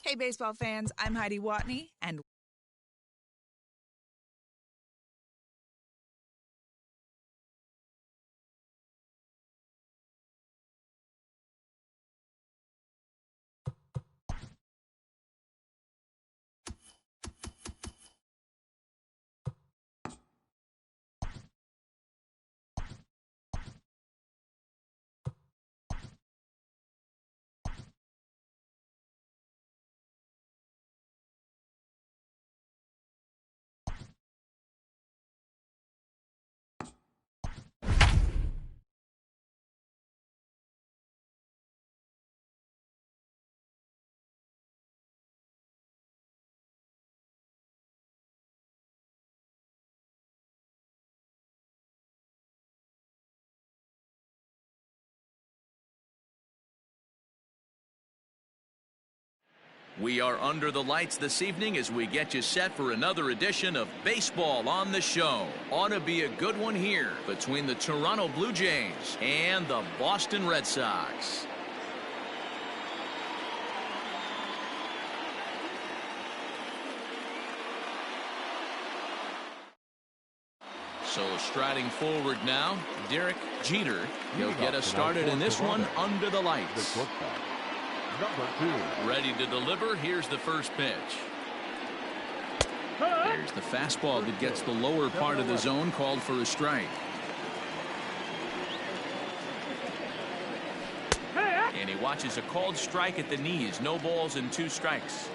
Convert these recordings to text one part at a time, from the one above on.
Hey, baseball fans, I'm Heidi Watney, and We are under the lights this evening as we get you set for another edition of Baseball on the Show. Ought to be a good one here between the Toronto Blue Jays and the Boston Red Sox. So striding forward now, Derek Jeter. He'll get us started in this one under the lights. Ready to deliver. Here's the first pitch. There's the fastball that gets the lower part of the zone, called for a strike. And he watches a called strike at the knees. No balls and 2 strikes.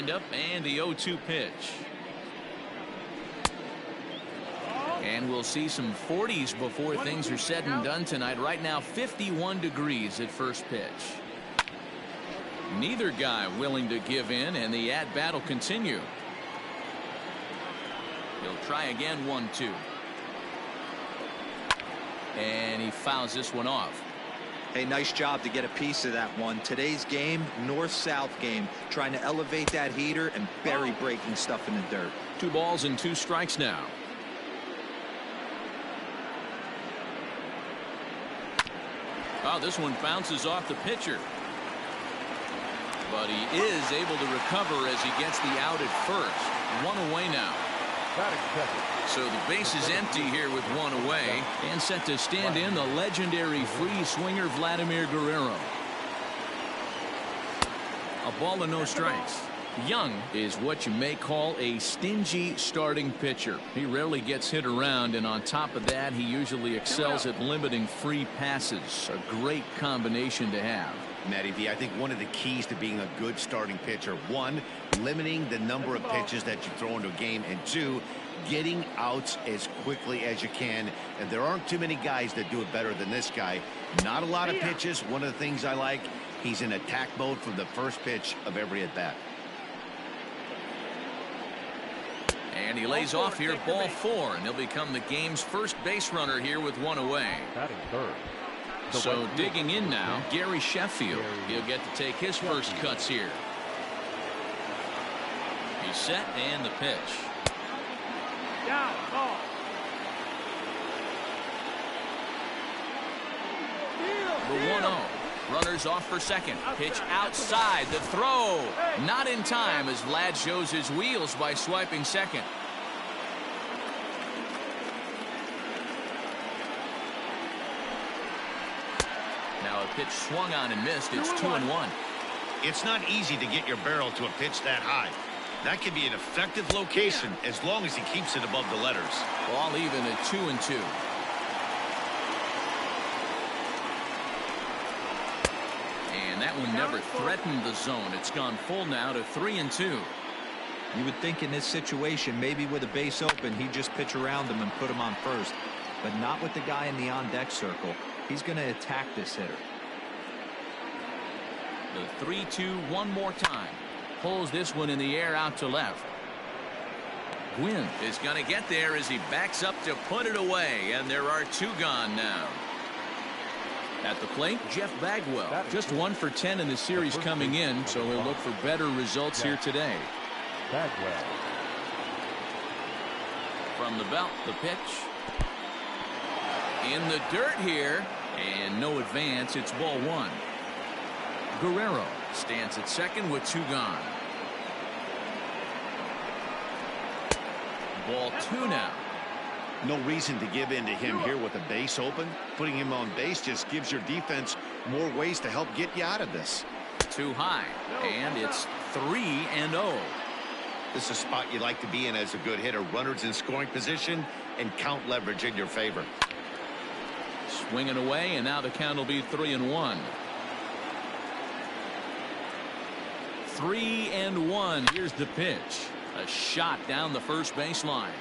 windup and the 0-2 pitch. And we'll see some 40s before things are said and done tonight. Right now, 51 degrees at first pitch. Neither guy willing to give in, and the at-bat will continue. He'll try again, 1-2. And he fouls this one off. Hey, nice job to get a piece of that one. Today's game, north-south game, trying to elevate that heater and bury breaking stuff in the dirt. 2 balls and 2 strikes now. Oh, this one bounces off the pitcher. But he is able to recover as he gets the out at first. 1 away now. So the base is empty here with 1 away, and set to stand in the legendary free swinger Vladimir Guerrero. A ball and no strikes. Young is what you may call a stingy starting pitcher. He rarely gets hit around, and on top of that, he usually excels at limiting free passes. A great combination to have. Matty V, I think one of the keys to being a good starting pitcher, 1, limiting the number of pitches that you throw into a game, and 2, getting outs as quickly as you can. And there aren't too many guys that do it better than this guy. Not a lot of pitches. One of the things I like, he's in attack mode from the first pitch of every at bat. And he lays off here, ball 4, and he'll become the game's first base runner here with 1 away. So digging in now, Gary Sheffield. He'll get to take his first cuts here. He's set, and the pitch. Down, ball. The 1-0. Runners off for second. Pitch outside. The throw. Not in time as Vlad shows his wheels by swiping second. Now a pitch swung on and missed. It's 2-1. It's not easy to get your barrel to a pitch that high. That can be an effective location as long as he keeps it above the letters. Ball even at 2-2. And that one never threatened the zone. It's gone full now to 3-2. You would think in this situation, maybe with a base open, he'd just pitch around him and put him on first. But not with the guy in the on-deck circle. He's going to attack this hitter. The 3-2 one more time. Pulls this one in the air out to left. Gwynn is going to get there as he backs up to put it away. And there are 2 gone now. At the plate, Jeff Bagwell. Just 1 for 10 in the series coming in, so he'll look for better results here today. Bagwell. From the belt, the pitch. In the dirt here, and no advance. It's ball 1. Guerrero stands at second with 2 gone. Ball 2 now. No reason to give in to him here with a base open. Putting him on base just gives your defense more ways to help get you out of this. Too high, and it's 3-0. This is a spot you like to be in as a good hitter. Runners in scoring position and count leverage in your favor. Swinging away, and now the count will be 3-1. 3-1. Here's the pitch. A shot down the first baseline.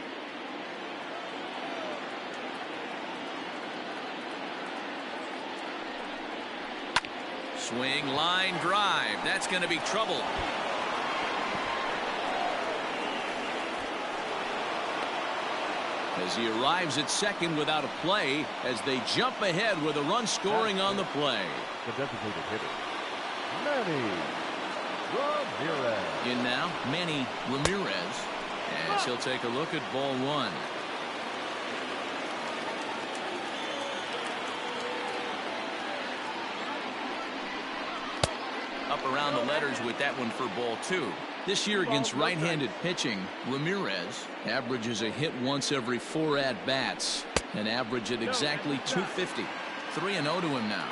Swing, line drive. That's going to be trouble. As he arrives at second without a play, as they jump ahead with a run scoring on the play. The designated hitter, Manny Ramirez. In now, Manny Ramirez, as he'll take a look at ball 1. Up around the letters with that one for ball 2. This year against right-handed pitching, Ramirez averages a hit once every 4 at-bats, an average at exactly 250. 3-0 to him now.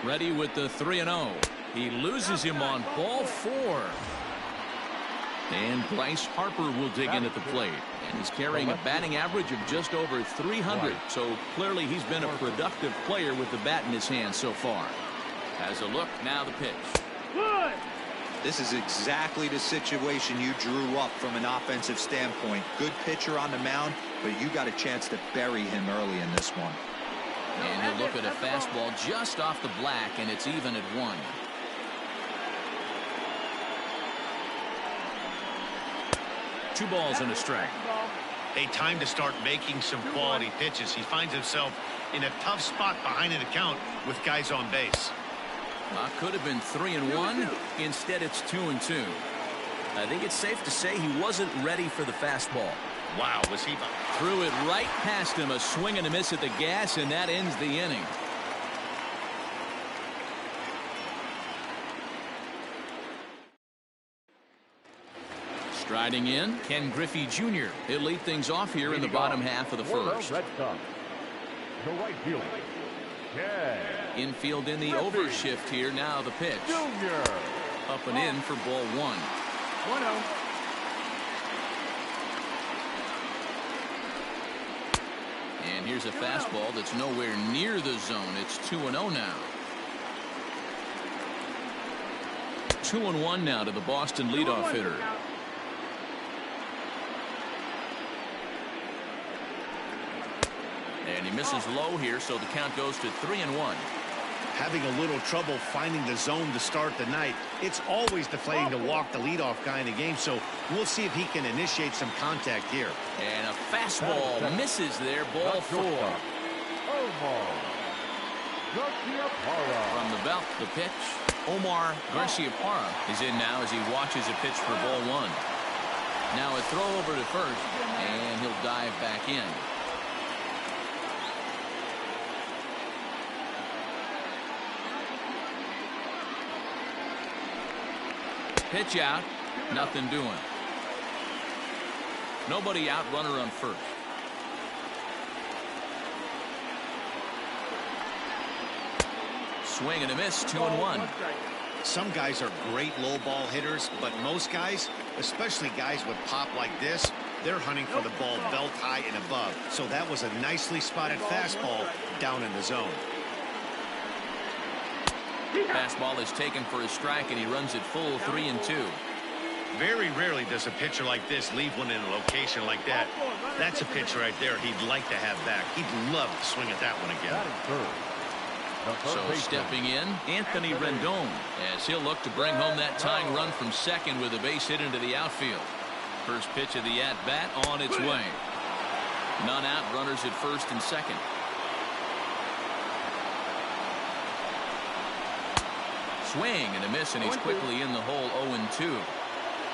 Ready with the 3-0. He loses him on ball 4. And Bryce Harper will dig in at the plate. And he's carrying a batting average of just over 300. So clearly he's been a productive player with the bat in his hand so far. Has a look, now the pitch. Good. This is exactly the situation you drew up from an offensive standpoint. Good pitcher on the mound, but you got a chance to bury him early in this one. And he'll look at a fastball just off the black, and it's even at 1. Two balls and a strike. Hey, time to start making some quality pitches. He finds himself in a tough spot behind an account with guys on base. Could have been 3-1. Instead, it's 2-2. I think it's safe to say he wasn't ready for the fastball. Wow, was he? Threw it right past him, a swing and a miss at the gas, and that ends the inning. Striding in, Ken Griffey Jr. He'll lead things off here in the bottom half of the first. Red Sox. The right fielder. Ken. Infield in the overshift here. Now the pitch. Junior. Up and in for ball 1. 1-0. And here's a fastball that's nowhere near the zone. It's 2-0 now. 2-1 now to the Boston leadoff hitter. And he misses low here, so the count goes to 3-1. Having a little trouble finding the zone to start the night. It's always deflating to walk the leadoff guy in the game, so we'll see if he can initiate some contact here. And a fastball misses there, ball 4. From the belt, the pitch. Omar Garciaparra is in now as he watches a pitch for ball 1. Now a throw over to first, and he'll dive back in. Pitch out, nothing doing. Nobody out, runner on first. Swing and a miss, 2-1. Some guys are great low ball hitters, but most guys, especially guys with pop like this, they're hunting for the ball belt high and above. So that was a nicely spotted fastball down in the zone. Fastball is taken for a strike, and he runs it full 3-2. Very rarely does a pitcher like this leave one in a location like that. That's a pitch right there he'd like to have back. He'd love to swing at that one again. So stepping in, Anthony Rendon, as he'll look to bring home that tying run from second with a base hit into the outfield. First pitch of the at-bat on its way. None out, runners at first and second. Swing and a miss, and he's quickly in the hole. 0-2.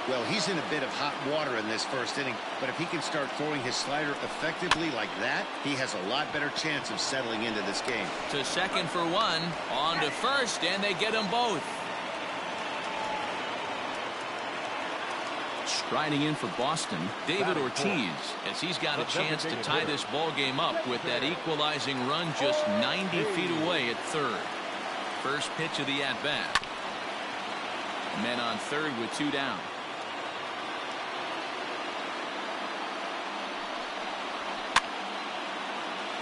Well, he's in a bit of hot water in this first inning, but if he can start throwing his slider effectively like that, he has a lot better chance of settling into this game. To second for 1, on to first, and they get them both. Striding in for Boston, David Ortiz, as he's got a chance to tie this ball game up with that equalizing run just 90 feet away at third. First pitch of the at-bat. Men on third with 2 down.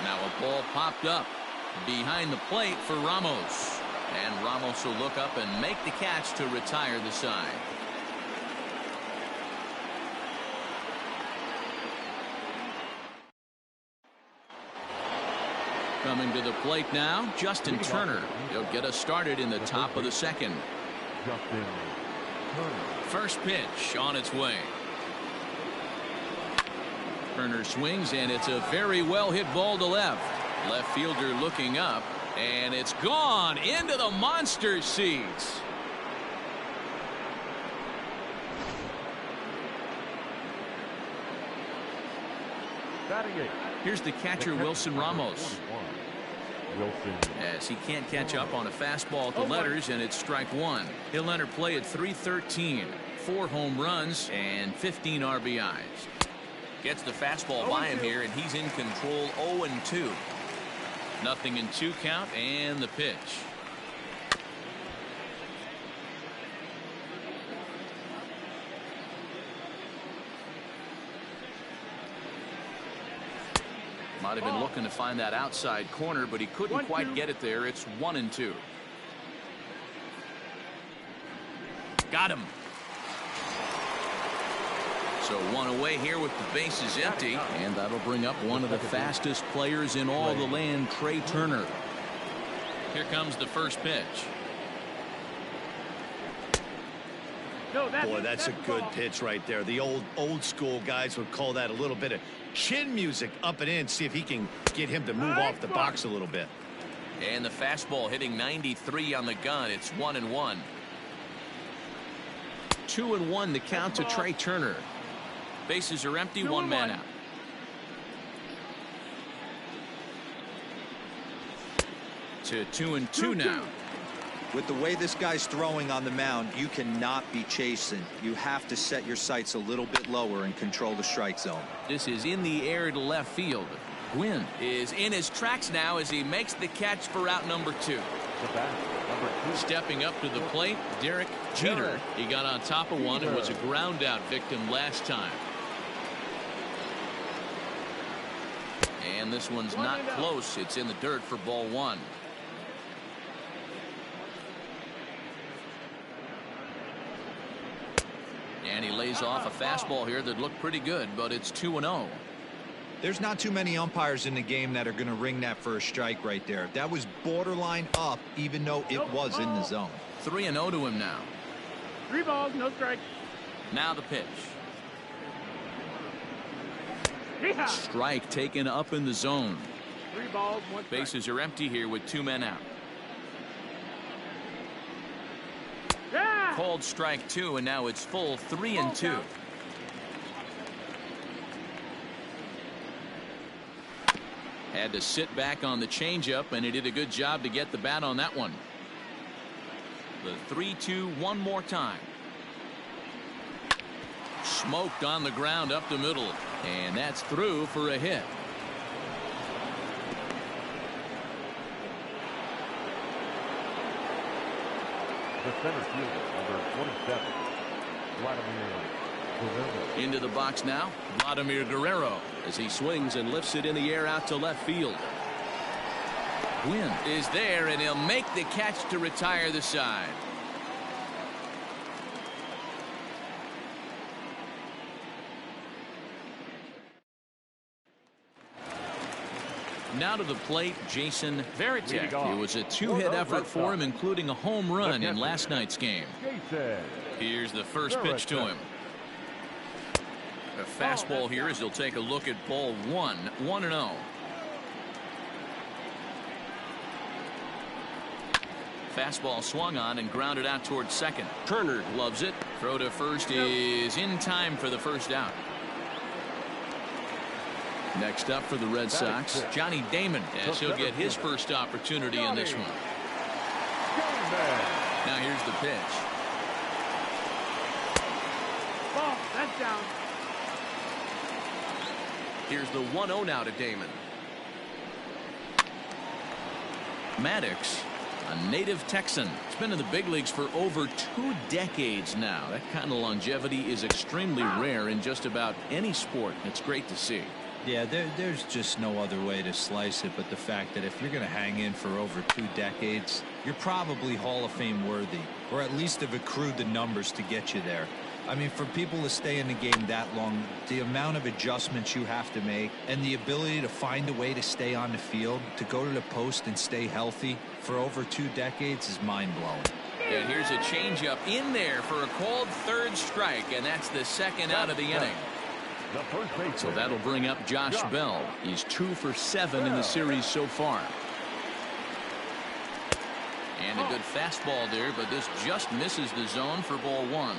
Now a ball popped up behind the plate for Ramos. And Ramos will look up and make the catch to retire the side. Coming to the plate now, Justin Turner. He'll get us started in the top of the second. First pitch on its way. Turner swings, and it's a very well hit ball to left. Left fielder looking up, and it's gone into the monster seats. Here's the catcher, Wilson Ramos. As he can't catch up on a fastball at the letters, and it's strike 1. He'll enter play at 313. 4 home runs and 15 RBIs. Gets the fastball by him here, and he's in control. 0-2. Nothing in 2 count, and the pitch. Might have been looking to find that outside corner, but he couldn't quite get it there. It's 1-2. Got him. So one away here with the bases empty, and that'll bring up one of the fastest players in all the land, Trey Turner. Here comes the first pitch. Boy, that's a good pitch right there. The old school guys would call that a little bit of chin music up and in. See if he can get him to move off the box a little bit. And the fastball hitting 93 on the gun. It's 1-1. 2-1 the count to Trey Turner. Bases are empty, one man out. To 2-2 now. With the way this guy's throwing on the mound, you cannot be chasing. You have to set your sights a little bit lower and control the strike zone. This is in the air to left field. Gwynn is in his tracks now as he makes the catch for out number 2. Stepping up to the plate, Derek Jeter. He got on top of one and was a ground out victim last time. And this one's not close. It's in the dirt for ball 1. And he lays off a fastball here that looked pretty good, but it's 2-0. There's not too many umpires in the game that are going to ring that for a strike right there. That was borderline up, even though it was in the zone. 3-0 to him now. 3 balls, no strikes. Now the pitch. Strike taken up in the zone. 3 balls, 1 strike. Bases are empty here with 2 men out. Called strike 2, and now it's full 3-2. Had to sit back on the changeup, and he did a good job to get the bat on that one. The 3-2 one more time. Smoked on the ground up the middle, and that's through for a hit. The center fielder, number 27, Vladimir Guerrero. Into the box now, Vladimir Guerrero, as he swings and lifts it in the air out to left field. Gwynn is there, and he'll make the catch to retire the side. Now to the plate, Jason Varitek. It was a 2-hit effort for him, including a home run in last night's game. Here's the first pitch to him. A fastball here as he'll take a look at ball 1, 1-0. Fastball swung on and grounded out towards second. Turner loves it. Throw to first is in time for the first out. Next up for the Red Sox, Johnny Damon, as he'll get his first opportunity in this one. Now here's the pitch. Ball, that's down. Here's the 1-0 now to Damon. Maddox, a native Texan. He's been in the big leagues for over 2 decades now. That kind of longevity is extremely rare in just about any sport. It's great to see. Yeah, there's just no other way to slice it but the fact that if you're going to hang in for over 2 decades, you're probably Hall of Fame worthy, or at least have accrued the numbers to get you there. I mean, for people to stay in the game that long, the amount of adjustments you have to make and the ability to find a way to stay on the field, to go to the post and stay healthy for over 2 decades is mind-blowing. And here's a changeup in there for a called third strike, and that's the second out of the inning. So that'll bring up Josh Bell. He's 2 for 7 in the series so far. And a good fastball there, but this just misses the zone for ball 1.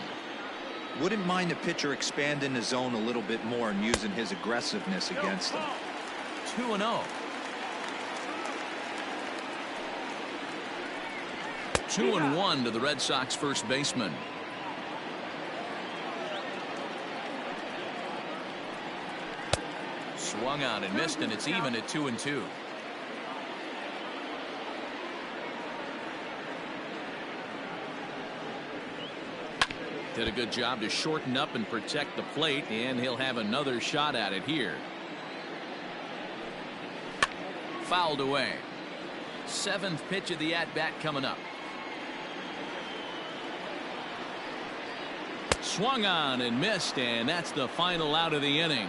Wouldn't mind the pitcher expanding the zone a little bit more and using his aggressiveness against him. 2-0. 2-1 to the Red Sox first baseman. Swung on and missed, and it's even at 2-2. Did a good job to shorten up and protect the plate, and he'll have another shot at it here. Fouled away. 7th pitch of the at-bat coming up. swung on and missed, and that's the final out of the inning.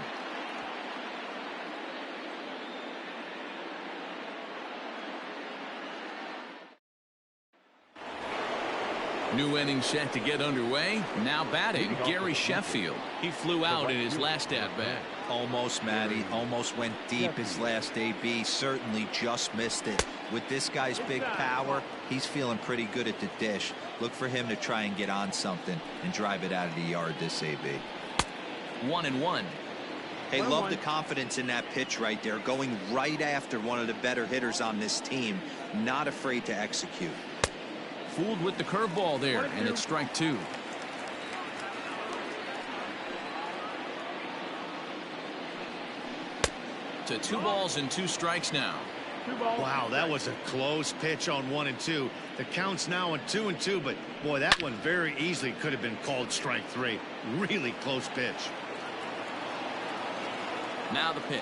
New inning set to get underway. Now batting, Gary Sheffield. He flew out in his last at-bat. Almost, Matty. Almost went deep his last AB. Certainly just missed it. With this guy's big power, he's feeling pretty good at the dish. Look for him to try and get on something and drive it out of the yard this AB. 1-1. Hey, love the confidence in that pitch right there. Going right after one of the better hitters on this team. Not afraid to execute. Fooled with the curveball there, and it's strike two. To 2 balls and 2 strikes now. Wow, that was a close pitch on 1 and 2. The count's now on 2 and 2, but boy, that one very easily could have been called strike 3. Really close pitch. Now the pitch.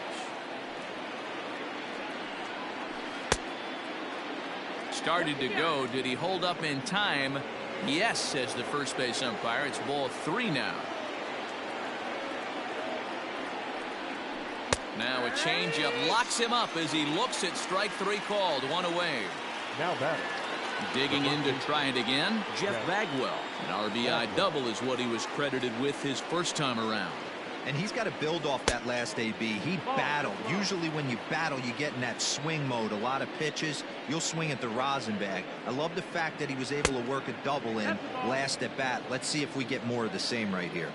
Started to go. Did he hold up in time? Yes, says the first base umpire. It's ball 3 now. Now a changeup locks him up as he looks at strike 3 called. 1 away. Now batting. Digging in to try it again, Jeff Bagwell. An RBI double is what he was credited with his first time around. And he's got to build off that last AB. He battled. Usually when you battle, you get in that swing mode. A lot of pitches, you'll swing at the rosin bag. I love the fact that he was able to work a double in last at bat. Let's see if we get more of the same right here.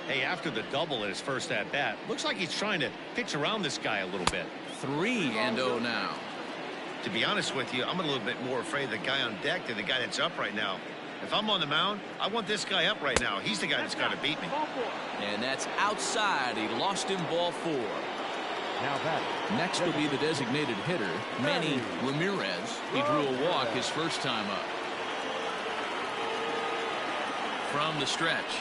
Hey, after the double in his first at bat, looks like he's trying to pitch around this guy a little bit. 3-0 now. To be honest with you, I'm a little bit more afraid of the guy on deck than the guy that's up right now. If I'm on the mound, I want this guy up right now. He's the guy that's got to beat me. And that's outside. He lost him ball 4. Now batting. Next will be the designated hitter, Manny Ramirez. He drew a walk his first time up. From the stretch.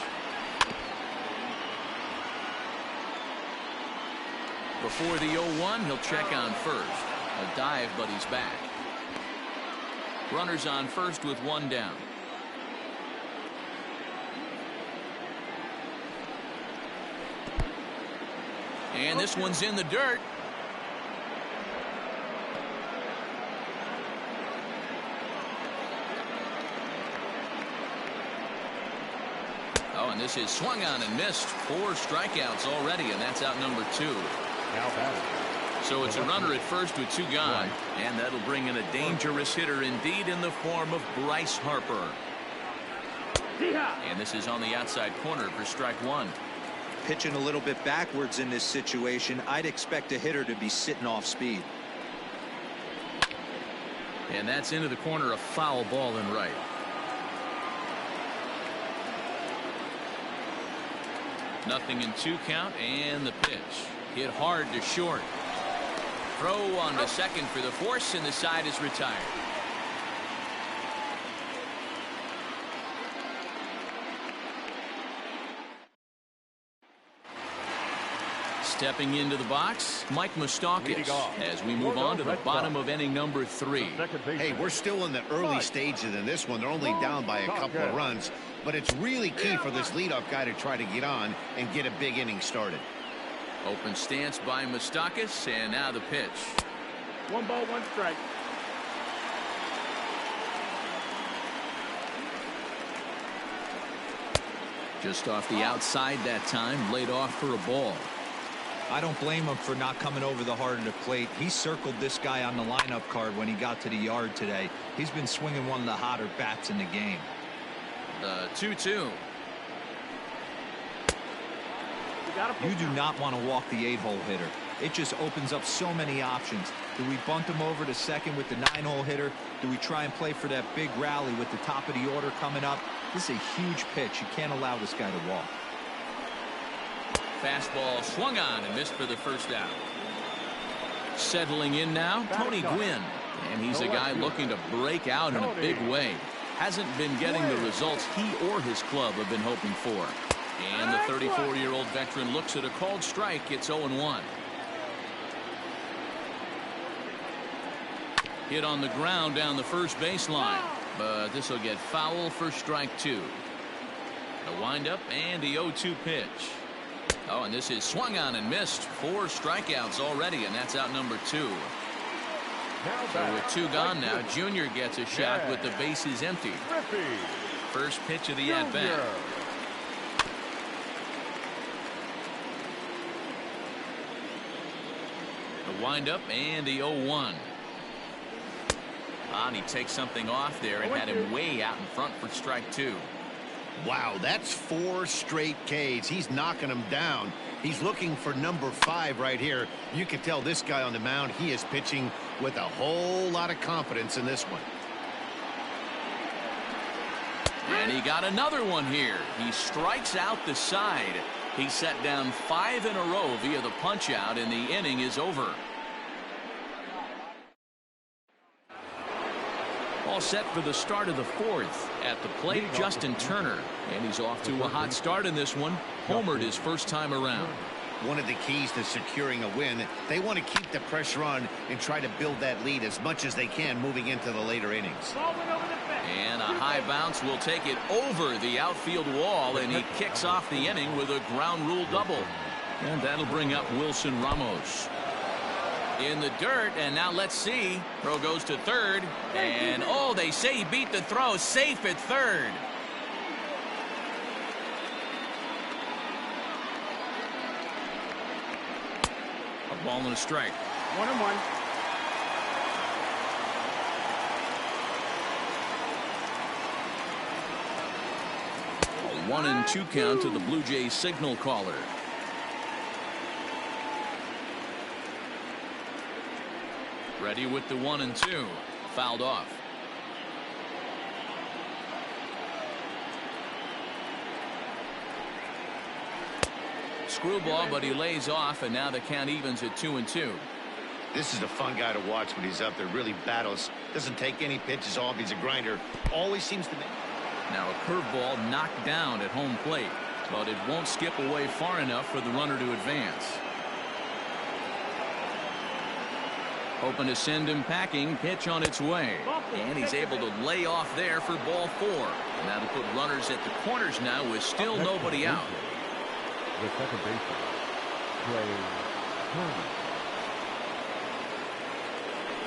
Before the 0-1, he'll check on first. A dive, but he's back. Runners on first with 1 down. And this one's in the dirt. Oh, and this is swung on and missed. 4 strikeouts already, and that's out number 2. Now batting. So it's a runner at first with 2 gone, and that'll bring in a dangerous hitter indeed in the form of Bryce Harper. And this is on the outside corner for strike 1. Pitching a little bit backwards in this situation, I'd expect a hitter to be sitting off speed. And that's into the corner, a foul ball in right. Nothing in 2 count, and the pitch. Hit hard to short. Throw on to second for the force, and the side is retired. Stepping into the box, Mike Moustakas, as we move on to the bottom of inning number 3. Hey, we're still in the early stages in this one. They're only down by a couple of runs, but it's really key for this leadoff guy to try to get on and get a big inning started. Open stance by Moustakas, and now the pitch. 1 ball, 1 strike. Just off the outside that time, laid off for a ball. I don't blame him for not coming over the heart of the plate. He circled this guy on the lineup card when he got to the yard today. He's been swinging one of the hotter bats in the game. The 2-2. You do not want to walk the 8-hole hitter. It just opens up so many options. Do we bunt him over to second with the 9-hole hitter? Do we try and play for that big rally with the top of the order coming up? This is a huge pitch. You can't allow this guy to walk. Fastball swung on and missed for the first out. Settling in now, Tony Gwynn. And he's a guy looking to break out in a big way. Hasn't been getting the results he or his club have been hoping for. And the 34-year-old veteran looks at a called strike. It's 0-1. Hit on the ground down the first baseline. But this will get foul for strike 2. The windup and the 0-2 pitch. Oh, and this is swung on and missed. 4 strikeouts already, and that's out number 2. So with 2 gone now, Junior gets a shot with the bases empty. First pitch of the at-bat. The windup and the 0-1. And he takes something off there and had him way out in front for strike 2. Wow, that's 4 straight Ks. He's knocking them down. He's looking for number 5 right here. You can tell this guy on the mound, he is pitching with a whole lot of confidence in this one. And he got another one here. He strikes out the side. He set down 5 in a row via the punch out, and the inning is over. All set for the start of the 4th. At the plate, Justin Turner. And he's off to a hot start in this one. Homered his first time around. One of the keys to securing a win, they want to keep the pressure on and try to build that lead as much as they can moving into the later innings. And a high bounce will take it over the outfield wall, and he kicks off the inning with a ground rule double. And that'll bring up Wilson Ramos. In the dirt, and now let's see. Throw goes to third, and oh, they say he beat the throw. Safe at third. A ball and a strike. 1-1. A 1-2 count to the Blue Jays signal caller. Ready with the 1-2. Fouled off. Screwball, but he lays off, and now the count evens at 2-2. This is a fun guy to watch when he's up there. Really battles. Doesn't take any pitches off. He's a grinder. Always seems to make. Now a curveball knocked down at home plate, but it won't skip away far enough for the runner to advance. Hoping to send him packing. Pitch on its way. And he's able to lay off there for ball 4. And that'll put runners at the corners now with still nobody out. The second baseman, Trey Turner.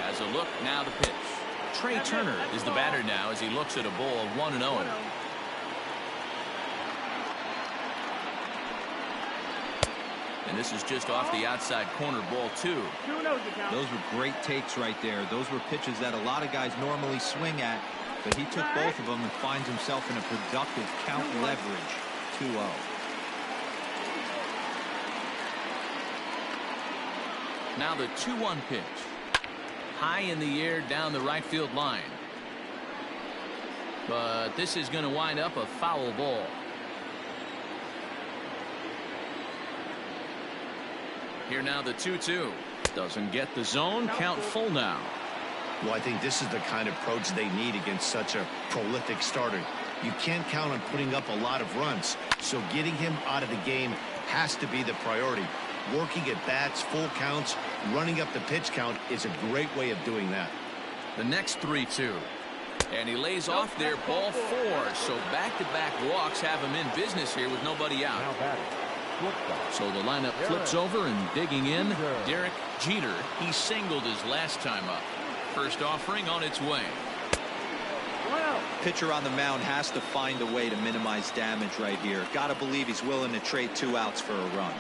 As a look, now the pitch. Trey Turner is the batter now as he looks at a ball 1-0. And this is just off the outside corner, ball 2. Those were great takes right there. Those were pitches that a lot of guys normally swing at, but he took both of them and finds himself in a productive count leverage. 2-0. Now the 2-1 pitch. High in the air down the right field line. But this is going to wind up a foul ball. Here now the 2-2. Doesn't get the zone. Count full now. Well, I think this is the kind of approach they need against such a prolific starter. You can't count on putting up a lot of runs, so getting him out of the game has to be the priority. Working at bats, full counts, running up the pitch count is a great way of doing that. The next 3-2. And he lays off there, ball 4. So back-to-back walks have him in business here with nobody out. Now batting. So the lineup flips over, and digging in, Derek Jeter. He singled his last time up. First offering on its way. Pitcher on the mound has to find a way to minimize damage right here. Gotta believe he's willing to trade 2 outs for a run.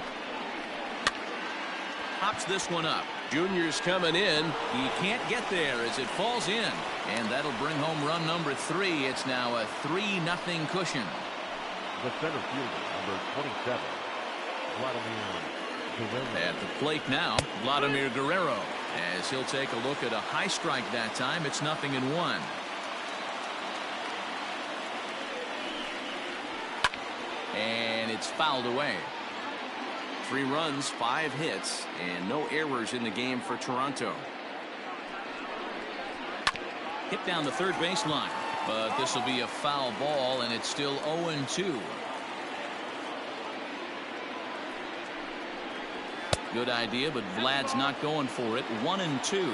Pops this one up. Junior's coming in. He can't get there as it falls in. And that'll bring home run number 3. It's now a 3-0 cushion. The center fielder, number 27, Vladimir Guerrero. At the plate now, Vladimir Guerrero. As he'll take a look at a high strike that time. It's 0-1. And it's fouled away. 3 runs, 5 hits, and no errors in the game for Toronto. Hit down the third baseline, but this will be a foul ball, and it's still 0-2. Good idea, but Vlad's not going for it. 1-2.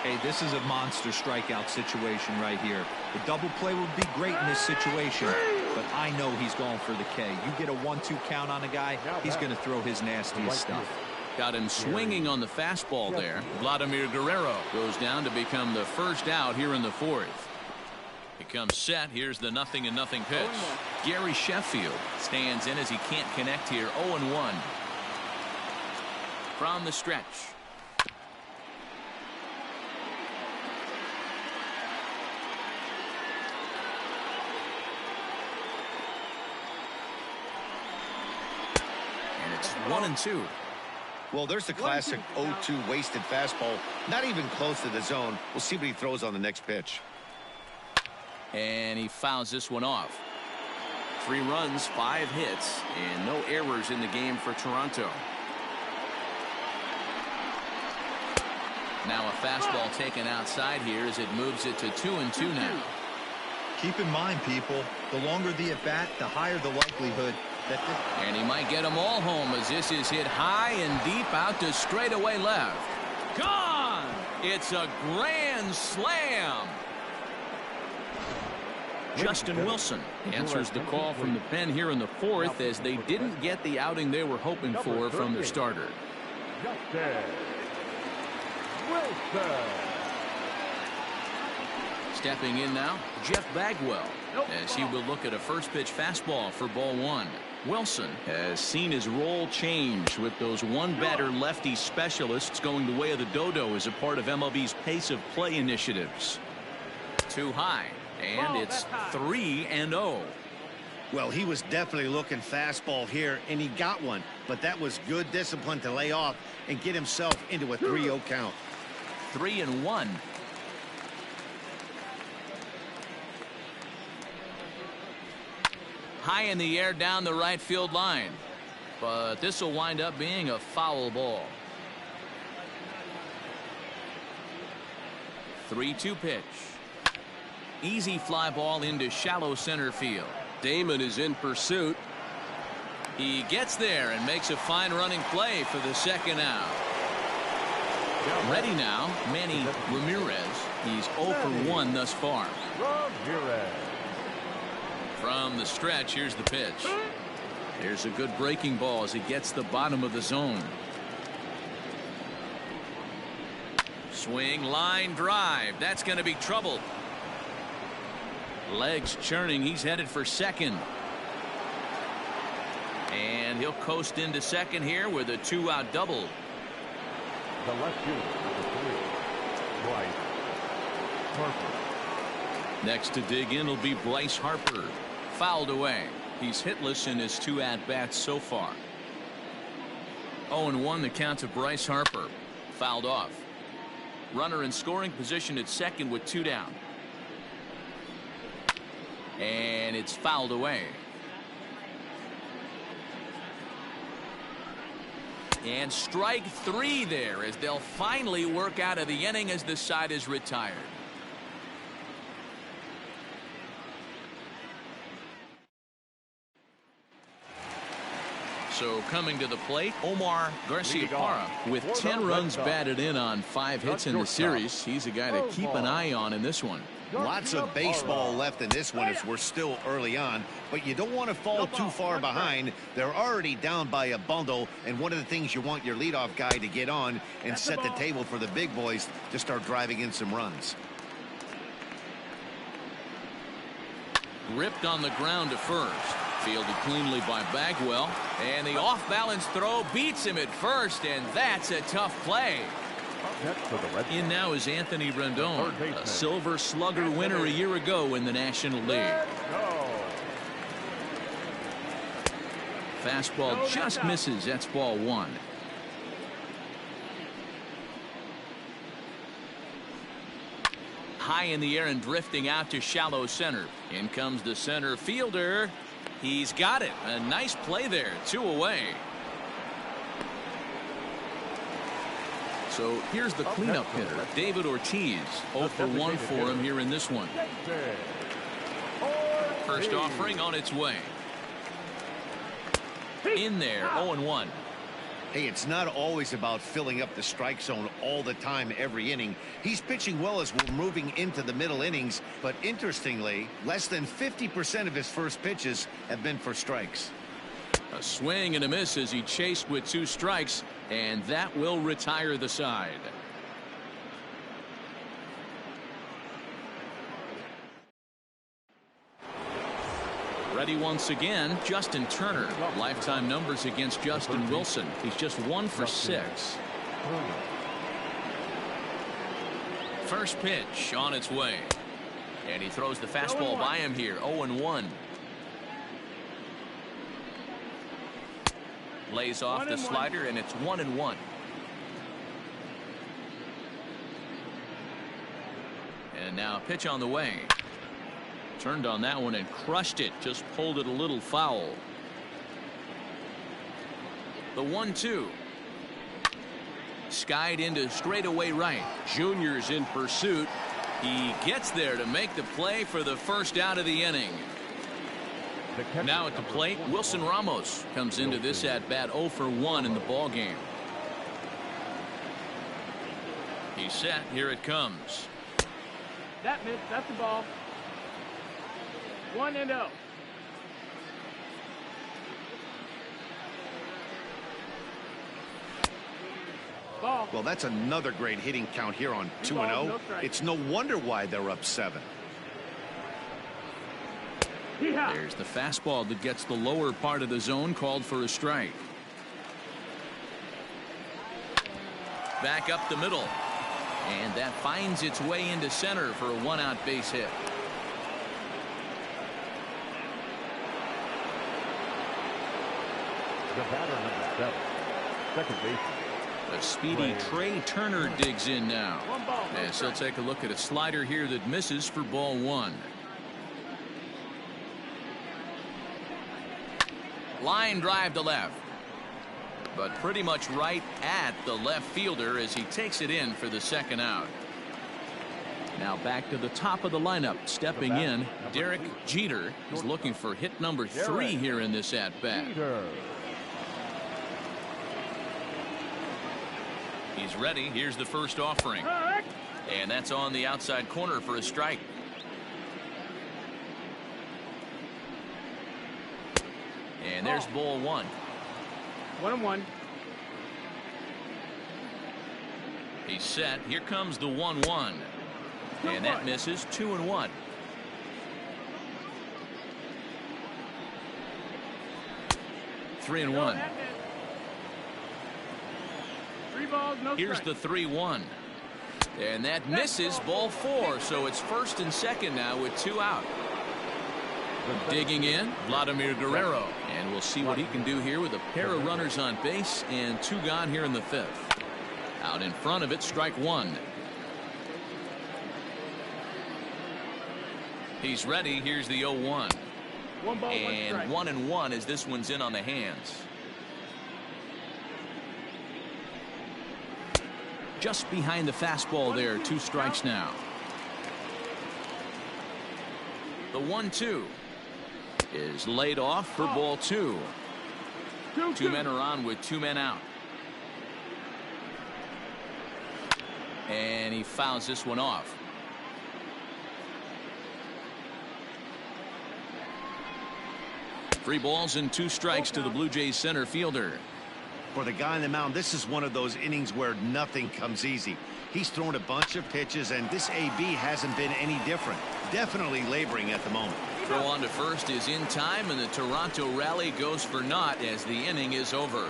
Hey, this is a monster strikeout situation right here. The double play would be great in this situation. but I know he's going for the K. You get a 1-2 count on a guy, he's going to throw his nastiest stuff. Got him swinging on the fastball there. Vladimir Guerrero goes down to become the first out here in the fourth. It comes set. Here's the 0-0 pitch. Gary Sheffield stands in as he can't connect here. 0-1 from the stretch. And it's 1-2. Well, there's the classic 0-2 wasted fastball. Not even close to the zone. We'll see what he throws on the next pitch. And he fouls this one off. 3 runs, 5 hits, and no errors in the game for Toronto. Now a fastball taken outside here as it moves it to 2-2 now. Keep in mind, people, the longer the at-bat, the higher the likelihood that... And he might get them all home as this is hit high and deep out to straightaway left. Gone! It's a grand slam! Justin Wilson answers the call from the pen here in the fourth as they didn't get the outing they were hoping for from their starter. Justin Wilson. Stepping in now, Jeff Bagwell, as he will look at a first pitch fastball for ball 1. Wilson has seen his role change with those one-batter lefty specialists going the way of the dodo as a part of MLB's pace of play initiatives. Too high. And it's 3-0. Well, he was definitely looking fastball here, and he got one. But that was good discipline to lay off and get himself into a 3-0 count. 3-1. High in the air down the right field line. But this will wind up being a foul ball. 3-2 pitch. Easy fly ball into shallow center field. Damon is in pursuit. He gets there and makes a fine running play for the second out. Ready now, Manny Ramirez. He's 0 for 1 thus far. Ramirez. From the stretch, here's the pitch. There's a good breaking ball as he gets the bottom of the zone. Swing, line drive. That's going to be trouble. Legs churning. He's headed for second. And he'll coast into second here with a 2-out double. The left fielder, number 3, Bryce Harper. Next to dig in will be Bryce Harper. Fouled away. He's hitless in his 2 at-bats so far. 0-1 the count to Bryce Harper. Fouled off. Runner in scoring position at second with 2 down. And it's fouled away. And strike 3 there as they'll finally work out of the inning as the side is retired. So coming to the plate, Omar Garcia-Parra with 10 runs batted in on 5 hits in the series. He's a guy to keep an eye on in this one. Lots of baseball left in this one as we're still early on, but you don't want to fall too far behind. They're already down by a bundle, and one of the things you want your leadoff guy to get on and set the table for the big boys to start driving in some runs. Ripped on the ground to first. Fielded cleanly by Bagwell, and the off-balance throw beats him at first, and that's a tough play. In now is Anthony Rendon, a Silver Slugger winner a year ago in the National League. Fastball just misses. That's ball 1. High in the air and drifting out to shallow center. In comes the center fielder. He's got it. A nice play there. 2 away. So here's the cleanup hitter, David Ortiz. 0 for 1 for him here in this one. First offering on its way. In there, 0-1. Hey, it's not always about filling up the strike zone all the time every inning. He's pitching well as we're moving into the middle innings, but interestingly, less than 50% of his first pitches have been for strikes. A swing and a miss as he chased with 2 strikes, and that will retire the side. Ready once again, Justin Turner. Lifetime numbers against Justin Wilson. He's just 1 for 6. First pitch on its way. And he throws the fastball by him here. 0-1. Lays off the slider, and it's 1-1. And now a pitch on the way. Turned on that one and crushed it. Just pulled it a little foul. The 1-2. Skied into straightaway right. Junior's in pursuit. He gets there to make the play for the first out of the inning. Now at the plate, Wilson Ramos comes into this at bat 0 for 1 in the ball game. He's set. Here it comes. That missed. That's the ball. 1-0. Ball. Well, that's another great hitting count here on 2-0. It's no wonder why they're up 7. There's the fastball that gets the lower part of the zone, called for a strike. Back up the middle. And that finds its way into center for a 1-out base hit. The batter, number 7, second baseman. A speedy Trey Turner digs in now. As he'll take a look at a slider here that misses for ball 1. Line drive to left. But pretty much right at the left fielder as he takes it in for the second out. Now back to the top of the lineup. Stepping in, Derek Jeter is looking for hit number 3 here in this at-bat. He's ready. Here's the first offering. And that's on the outside corner for a strike. And there's ball 1. 1-1. He's set. Here comes the 1-1. And that misses. 2-1. Three and one. Here's the 3-1. And that misses. Ball 4. So it's first and second now with 2 out. Digging in, Vladimir Guerrero. And we'll see what he can do here with a pair of runners on base and 2 gone here in the 5th. Out in front of it, strike 1. He's ready. Here's the 0-1. And 1-1 as this one's in on the hands. Just behind the fastball there. 2 strikes now. The 1-2 is laid off for ball 2. 2 men are on with 2 men out. And he fouls this one off. Three balls and 2 strikes to the Blue Jays center fielder. For the guy on the mound, this is one of those innings where nothing comes easy. He's thrown a bunch of pitches, and this AB hasn't been any different. Definitely laboring at the moment. Throw on to first is in time, and the Toronto rally goes for naught as the inning is over.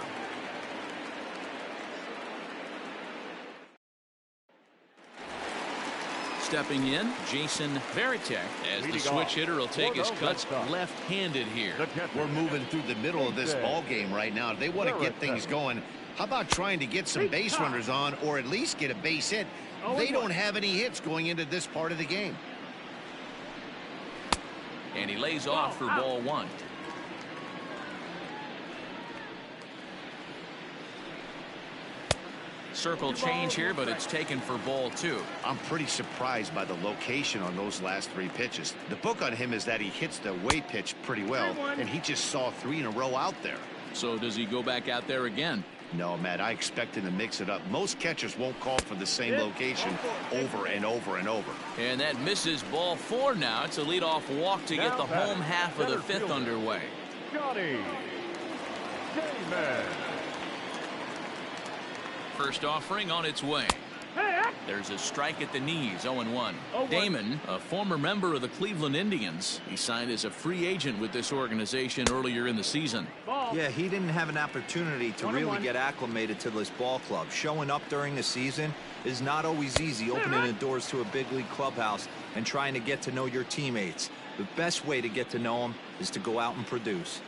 Stepping in, Jason Varitek, as the switch hitter will take his cuts left-handed here. We're moving through the middle of this ball game right now. They want to get things going. How about trying to get some base runners on, or at least get a base hit? They don't have any hits going into this part of the game. And he lays off for ball 1. Circle change here, but it's taken for ball 2. I'm pretty surprised by the location on those last 3 pitches. The book on him is that he hits the away pitch pretty well, and he just saw 3 in a row out there. So does he go back out there again? No, Matt, I expect him to mix it up. Most catchers won't call for the same location over and over and over. And that misses ball 4 now. It's a leadoff walk to get the home half of the 5th underway. Johnny Damon. First offering on its way. There's a strike at the knees, 0-1. Damon, a former member of the Cleveland Indians, he signed as a free agent with this organization earlier in the season. Yeah, he didn't have an opportunity to really get acclimated to this ball club. Showing up during the season is not always easy, opening the doors to a big league clubhouse and trying to get to know your teammates. The best way to get to know them is to go out and produce.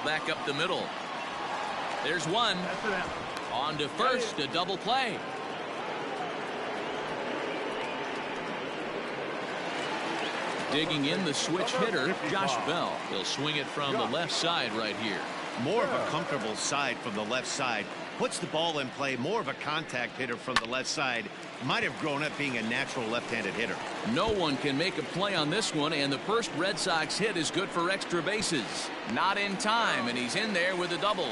Back up the middle. There's one. On to first, a double play. Digging in the switch hitter, Josh Bell. He'll swing it from the left side right here. More of a comfortable side from the left side. Puts the ball in play. More of a contact hitter from the left side. Might have grown up being a natural left-handed hitter. No one can make a play on this one, and the first Red Sox hit is good for extra bases. Not in time, and he's in there with a double.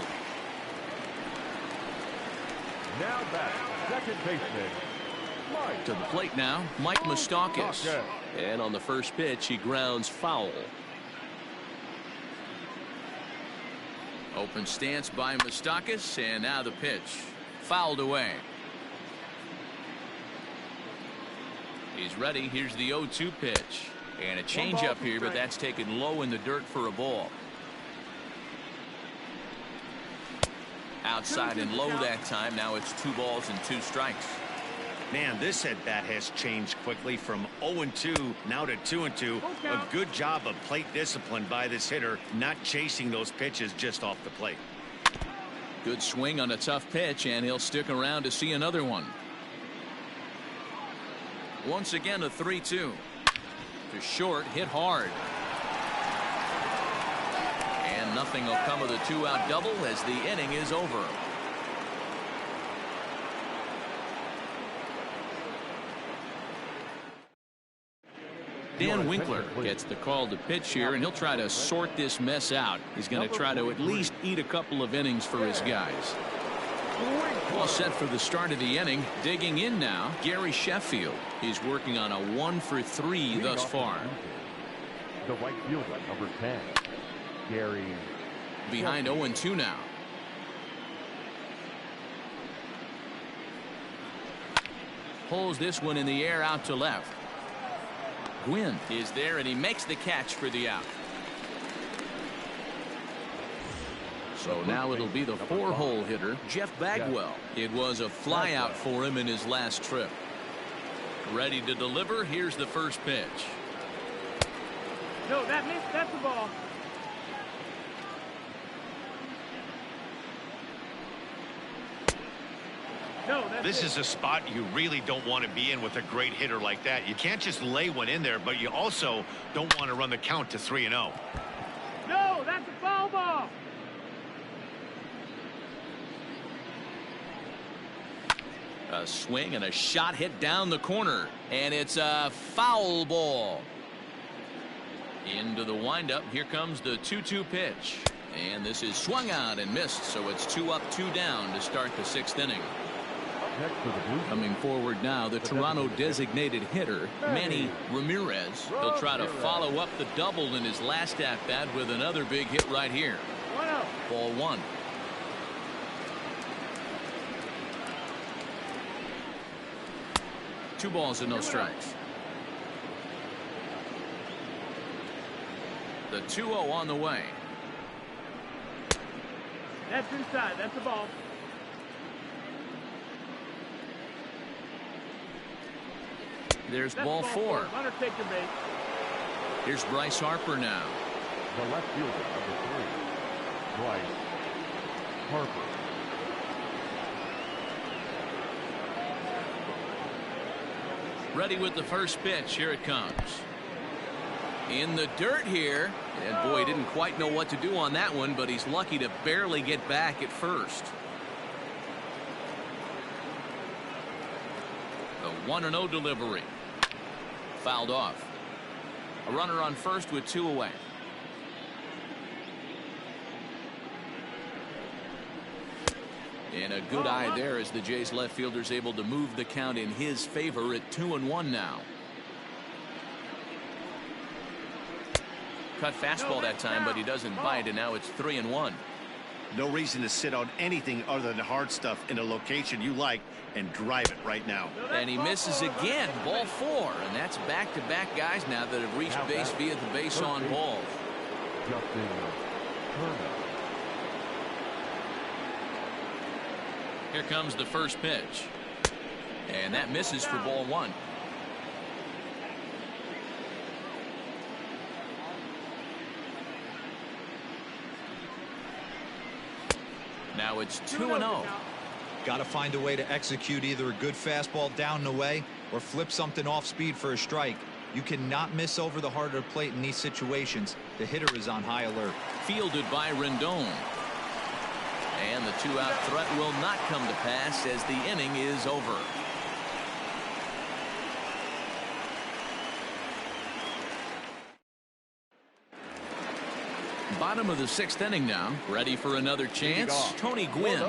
Now back, second baseman, Mike. To the plate now, Mike Moustakas. And on the first pitch, he grounds foul. Open stance by Moustakas, and now the pitch. Fouled away. He's ready. Here's the 0-2 pitch. And a changeup here, but that's taken low in the dirt for a ball. Outside and low that time. Now it's 2 balls and 2 strikes. Man, this at-bat has changed quickly from 0-2 now to 2-2. A good job of plate discipline by this hitter, not chasing those pitches just off the plate. Good swing on a tough pitch, and he'll stick around to see another one. Once again, a 3-2. To short, hit hard. And nothing will come of the 2-out double as the inning is over. Dan Winkler gets the call to pitch here, and he'll try to sort this mess out. He's going to try to at least eat a couple of innings for his guys. All set for the start of the inning. Digging in now, Gary Sheffield. He's working on a 1-for-3 thus far. The right fielder, number 10, Gary. Behind 0-2 now. Pulls this one in the air out to left. Gwynn is there, and he makes the catch for the out. So now it'll be the 4-hole hitter, Jeff Bagwell. It was a flyout for him in his last trip. Ready to deliver. Here's the first pitch. No, that's the ball. No, this is a spot you really don't want to be in with a great hitter like that. You can't just lay one in there, but you also don't want to run the count to 3-0. No, that's a foul ball. A swing and a shot hit down the corner, and it's a foul ball. Into the windup. Here comes the 2-2 pitch, and this is swung out and missed, so it's 2 up, 2 down to start the 6th inning. Coming forward now, the Toronto designated hitter, Manny Ramirez. He'll try to follow up the double in his last at-bat with another big hit right here. Ball 1. Two balls and no strikes. The 2-0 on the way. That's inside. That's the ball. There's ball 4. Runner take the base. Here's Bryce Harper now. The left fielder, number 3, Bryce Harper. Ready with the first pitch. Here it comes. In the dirt here. And boy, didn't quite know what to do on that one, but he's lucky to barely get back at first. The 1-0 delivery. Fouled off. A runner on first with 2 away. And a good eye there as the Jays left fielder's able to move the count in his favor at 2-1 now. Cut fastball that time, but he doesn't bite, and now it's 3-1. No reason to sit on anything other than hard stuff in a location you like and drive it right now. And he misses again. Ball 4, and that's back-to-back guys now that have reached base via the base on balls. Here comes the first pitch, and that misses for ball 1. Now it's 2-0. Got to find a way to execute either a good fastball down the way or flip something off speed for a strike. You cannot miss over the heart of the plate in these situations. The hitter is on high alert. Fielded by Rendon. And the 2-out threat will not come to pass as the inning is over. Bottom of the 6th inning now. Ready for another chance. Tony Gwynn.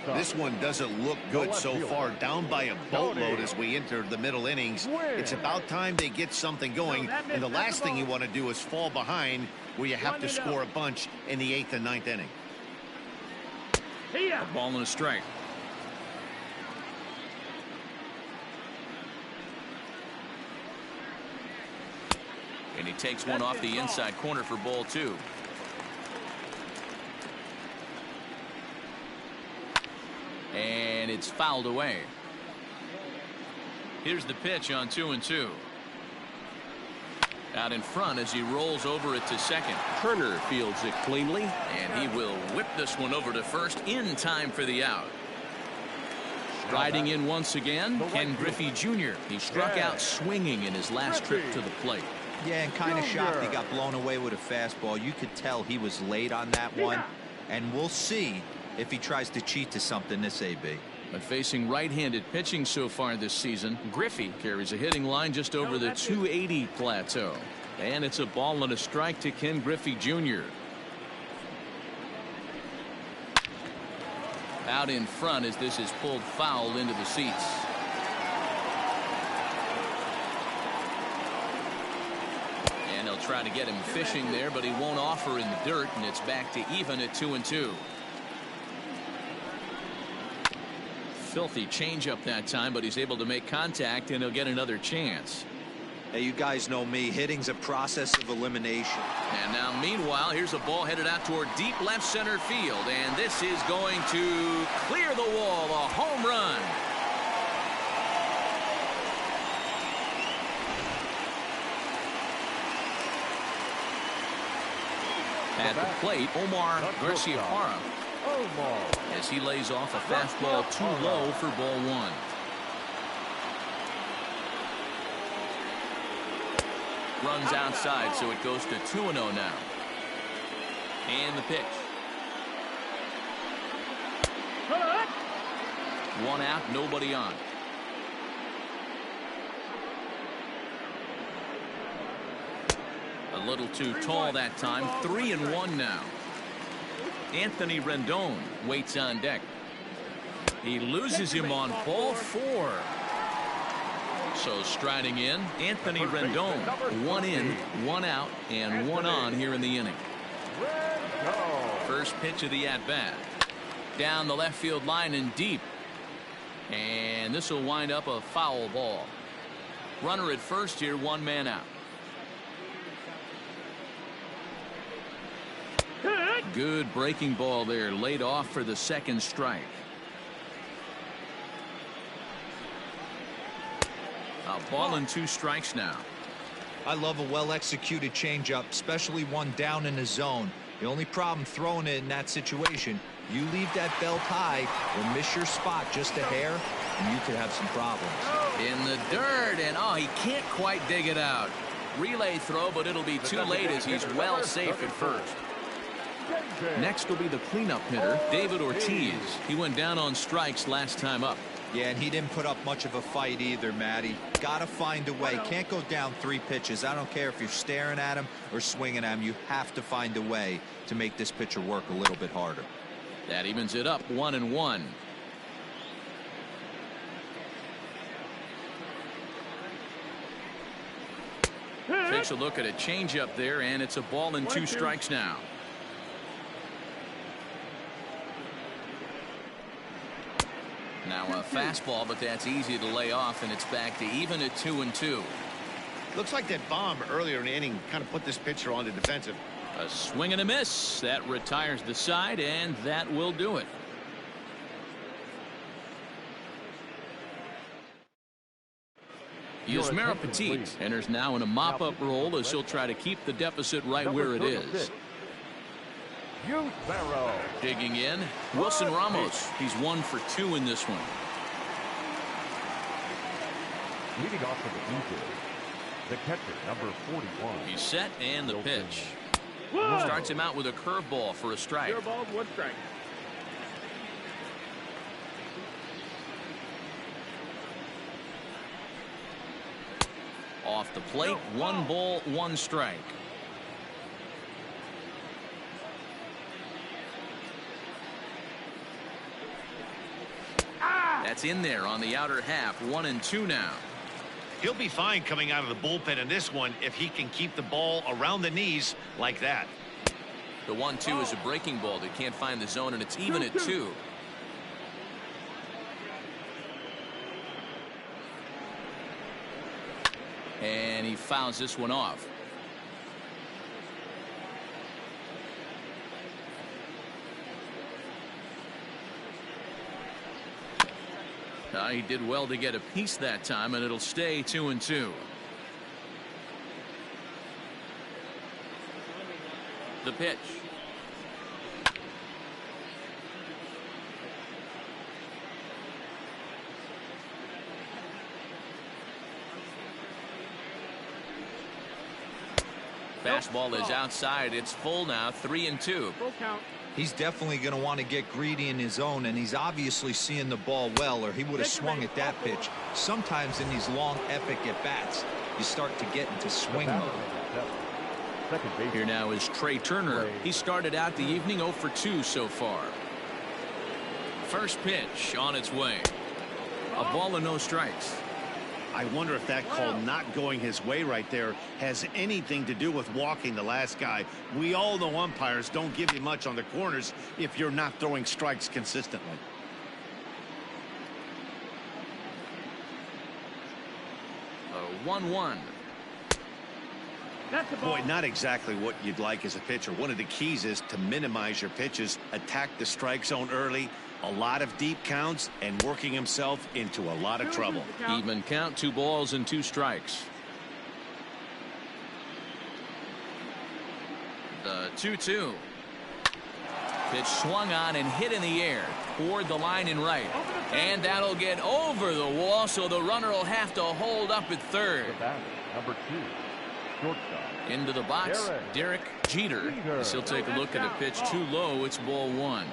This one doesn't look good so far. Down by a boatload as we enter the middle innings. It's about time they get something going. And the last thing you want to do is fall behind where you have to score a bunch in the 8th and 9th inning. A ball and a strike. And he takes one off the inside corner for ball 2. And it's fouled away. Here's the pitch on 2-2. Out in front as he rolls over it to second. Turner fields it cleanly, and he will whip this one over to first in time for the out. Striding in once again, Ken Griffey Jr. He struck out swinging in his last trip to the plate. Yeah, and kind of shocked he got blown away with a fastball. You could tell he was late on that one, and we'll see if he tries to cheat to something this AB. But facing right-handed pitching so far this season, Griffey carries a hitting line just over the 280 plateau. And it's a ball and a strike to Ken Griffey Jr. Out in front as this is pulled foul into the seats. And they'll try to get him fishing there, but he won't offer in the dirt, and it's back to even at 2-2. Filthy changeup that time, but he's able to make contact, and he'll get another chance. Hey, you guys know me. Hitting's a process of elimination. And now, meanwhile, here's a ball headed out toward deep left center field, and this is going to clear the wall. A home run. At the plate, Omar Garcia-Parra, as he lays off a fastball too low for ball 1. Runs outside, so it goes to 2-0 now. And the pitch. 1 out, nobody on. A little too tall that time. 3-1 now. Anthony Rendon waits on deck. He loses him on ball 4. So striding in, Anthony Rendon. 1 in, 1 out, and 1 on here in the inning. First pitch of the at-bat. Down the left field line and deep. And this will wind up a foul ball. Runner at first here, 1 man out. Good breaking ball there, laid off for the second strike. A ball and 2 strikes now. I love a well-executed changeup, especially one down in the zone. The only problem throwing it in that situation, you leave that belt high or miss your spot just a hair, and you could have some problems. In the dirt, and oh, he can't quite dig it out. Relay throw, but it'll be too late as he's well safe at first. Next will be the cleanup hitter, David Ortiz. He went down on strikes last time up. Yeah, and he didn't put up much of a fight either, Matty. Gotta find a way. Can't go down 3 pitches. I don't care if you're staring at him or swinging at him. You have to find a way to make this pitcher work a little bit harder. That evens it up 1-1. Takes a look at a changeup there, and it's a ball and 2 strikes now. Now a fastball, but that's easy to lay off, and it's back to even at 2-2. Looks like that bomb earlier in the inning kind of put this pitcher on the defensive. A swing and a miss. That retires the side, and that will do it. Remember37's enters now in a mop-up role as he'll try to keep the deficit right where it is. Digging in, Wilson Ramos. He's 1 for 2 in this one. Leading off for the Blue Jays, the catcher, number 41. He's set, and the pitch. Starts him out with a curveball for a strike. 0 balls, 1 strike. Off the plate, 1 ball, 1 strike. That's in there on the outer half. 1-2 now. He'll be fine coming out of the bullpen in this one if he can keep the ball around the knees like that. The 1-2 is a breaking ball. They can't find the zone, and it's even at 2. And he fouls this one off. He did well to get a piece that time, and it'll stay 2-2. The pitch. Fastball is outside. It's full now. 3-2. Full count. He's definitely going to want to get greedy in his zone, and he's obviously seeing the ball well, or he would have swung at that pitch. Sometimes in these long, epic at-bats, you start to get into swing mode. Here now is Trey Turner. He started out the evening 0 for 2 so far. First pitch on its way. A ball and no strikes. I wonder if that call not going his way right there has anything to do with walking the last guy. We all know umpires don't give you much on the corners if you're not throwing strikes consistently. A 1-1. That's the ball. Boy, not exactly what you'd like as a pitcher. One of the keys is to minimize your pitches, attack the strike zone early, a lot of deep counts, and working himself into a lot of trouble. Even count, 2 balls and 2 strikes. The 2-2. Pitch swung on and hit in the air toward the line and right. And that'll get over the wall, so the runner will have to hold up at third. Number 2, shortstop. Into the box, Derek Jeter. He'll take a look at a pitch too low. It's ball 1.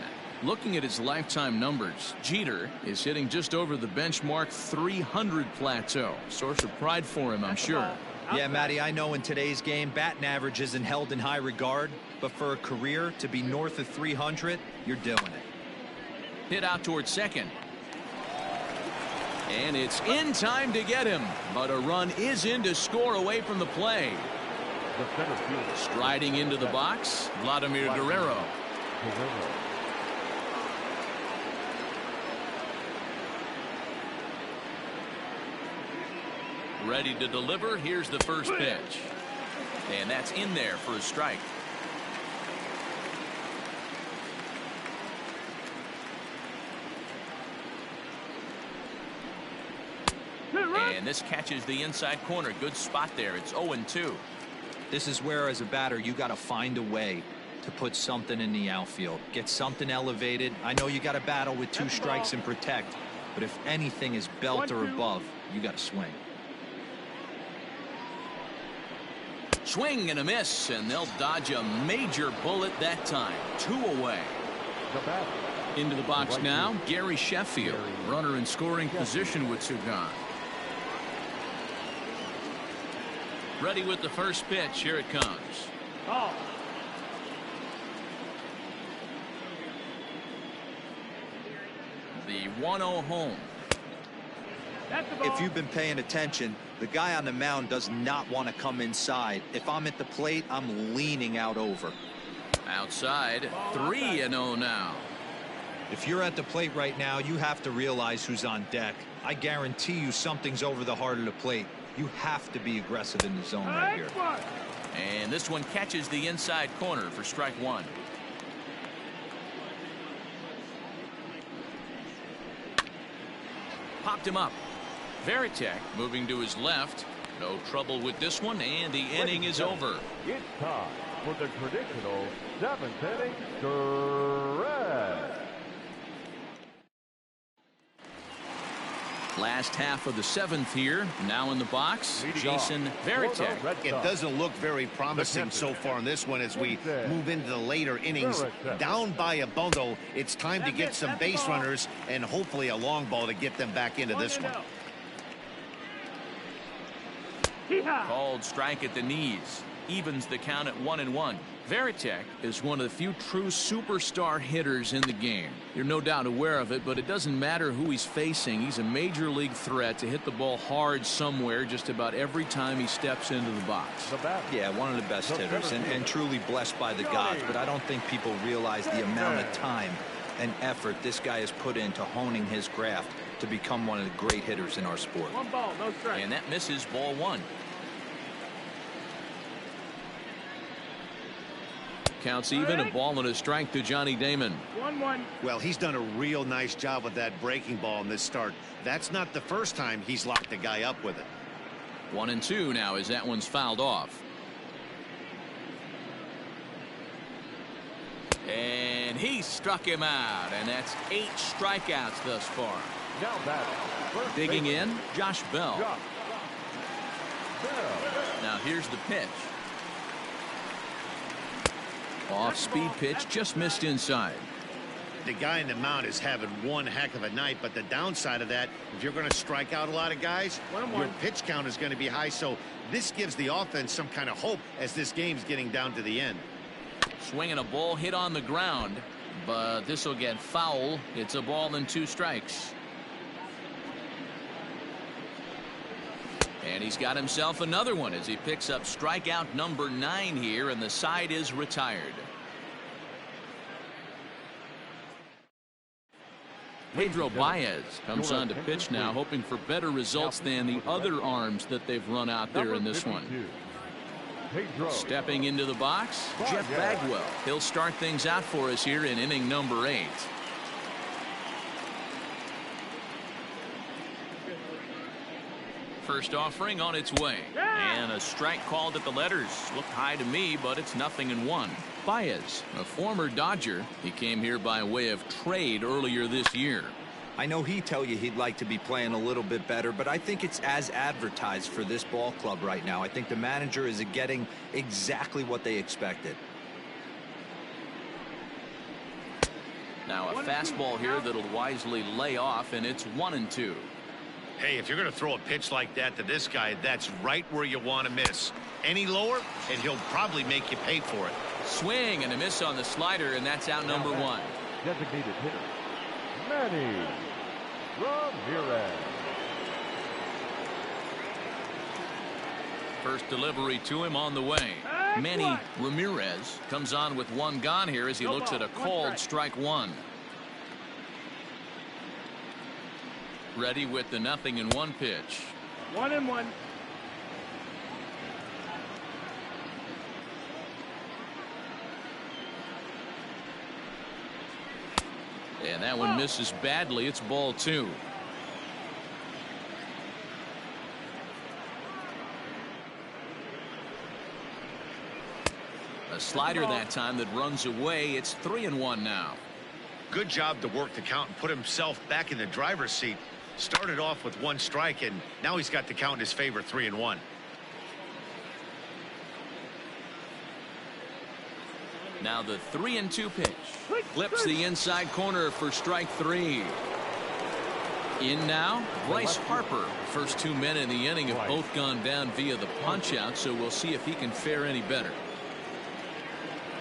Looking at his lifetime numbers, Jeter is hitting just over the benchmark 300 plateau. Source of pride for him, I'm sure. Yeah, Matty, I know in today's game, batting average isn't held in high regard, but for a career to be north of 300, you're doing it. Hit out towards second. And it's in time to get him, but a run is in to score away from the play. The center fielder. Striding into the box, Vladimir Guerrero. Ready to deliver. Here's the first pitch. And that's in there for a strike. And this catches the inside corner. Good spot there. It's 0-2. This is where, as a batter, you got to find a way to put something in the outfield. Get something elevated. I know you got to battle with 2 strikes and protect, but if anything is belt or above, you got to swing. Swing and a miss, and they'll dodge a major bullet that time. 2 away. Into the box now, Gary Sheffield. Runner in scoring position with 2 gone. Ready with the first pitch. Here it comes. Oh. The 1-0 home. That's the ball. If you've been paying attention, The guy on the mound does not want to come inside. If I'm at the plate, I'm leaning out over. Outside, 3-0 now. If you're at the plate right now, you have to realize who's on deck. I guarantee you something's over the heart of the plate. You have to be aggressive in the zone right here. And this one catches the inside corner for strike one. Popped him up. Varitek moving to his left. No trouble with this one, and the inning is over. It's time for the traditional 7th inning stretch. Last half of the 7th here. Now in the box, Jason Varitek. It doesn't look very promising so far in this one as we move into the later innings. Down by a bundle, it's time to get some base runners and hopefully a long ball to get them back into this one. Called strike at the knees. Evens the count at 1-1. Varitek is one of the few true superstar hitters in the game. You're no doubt aware of it, but it doesn't matter who he's facing. He's a major league threat to hit the ball hard somewhere just about every time he steps into the box. Yeah, one of the best hitters and truly blessed by the gods, but I don't think people realize the amount of time and effort this guy has put into honing his craft to become one of the great hitters in our sport. 1 ball, no strike. And that misses, ball 1. Counts even, a ball and a strike to Johnny Damon. 1-1. Well, he's done a real nice job with that breaking ball in this start. That's not the first time he's locked a guy up with it. 1-2 now as that one's fouled off. And he struck him out, and that's 8 strikeouts thus far. Now batting, first Digging baseman, in, Josh Bell. Josh Bell. Now here's the pitch. Off-speed pitch, just missed inside. The guy in the mound is having one heck of a night, but the downside of that, if you're going to strike out a lot of guys, your pitch count is going to be high, so this gives the offense some kind of hope as this game's getting down to the end. Swinging a ball hit on the ground, but this will get foul. It's a ball and 2 strikes. And he's got himself another one as he picks up strikeout number 9 here, and the side is retired. Pedro Baez comes on to pitch now, hoping for better results than the other arms that they've run out there in this one. Stepping into the box, Jeff Bagwell. He'll start things out for us here in inning number 8. First offering on its way. And a strike called at the letters. Looked high to me, but it's 0-1. Baez, a former Dodger. He came here by way of trade earlier this year. I know he'd tell you he'd like to be playing a little bit better, but I think it's as advertised for this ball club right now. I think the manager is getting exactly what they expected. Now a fastball here that'll wisely lay off, and it's 1-2. Hey, if you're going to throw a pitch like that to this guy, that's right where you want to miss. Any lower, and he'll probably make you pay for it. Swing and a miss on the slider, and that's out number 1. Designated hitter, Manny Ramirez. First delivery to him on the way. Manny Ramirez comes on with 1 gone here as he looks at a called strike 1. Ready with the 0-1 pitch. 1-1. And that one misses badly. It's ball 2. A slider that time that runs away. It's 3-1 now. Good job to work the count and put himself back in the driver's seat. Started off with 1 strike, and now he's got the count in his favor, 3-1. Now the 3-2 pitch. Flips the inside corner for strike 3. In now, Bryce Harper. First 2 men in the inning have both gone down via the punch out, so we'll see if he can fare any better.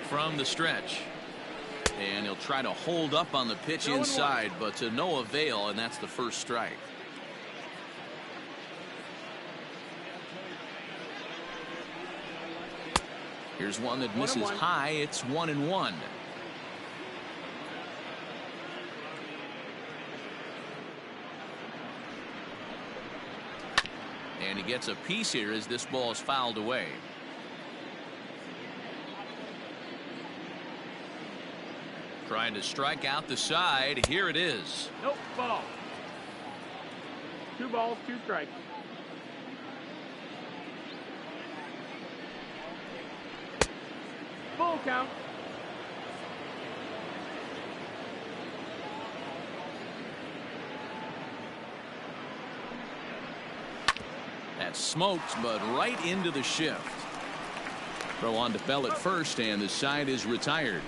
From the stretch. And he'll try to hold up on the pitch inside, but to no avail, and that's the first strike. Here's one that misses high. It's 1-1. And he gets a piece here as this ball is fouled away. Trying to strike out the side. Here it is. Nope, ball. 2 balls, 2 strikes. Full count. That's smoked, but right into the shift. Throw on to Bell at first, and the side is retired.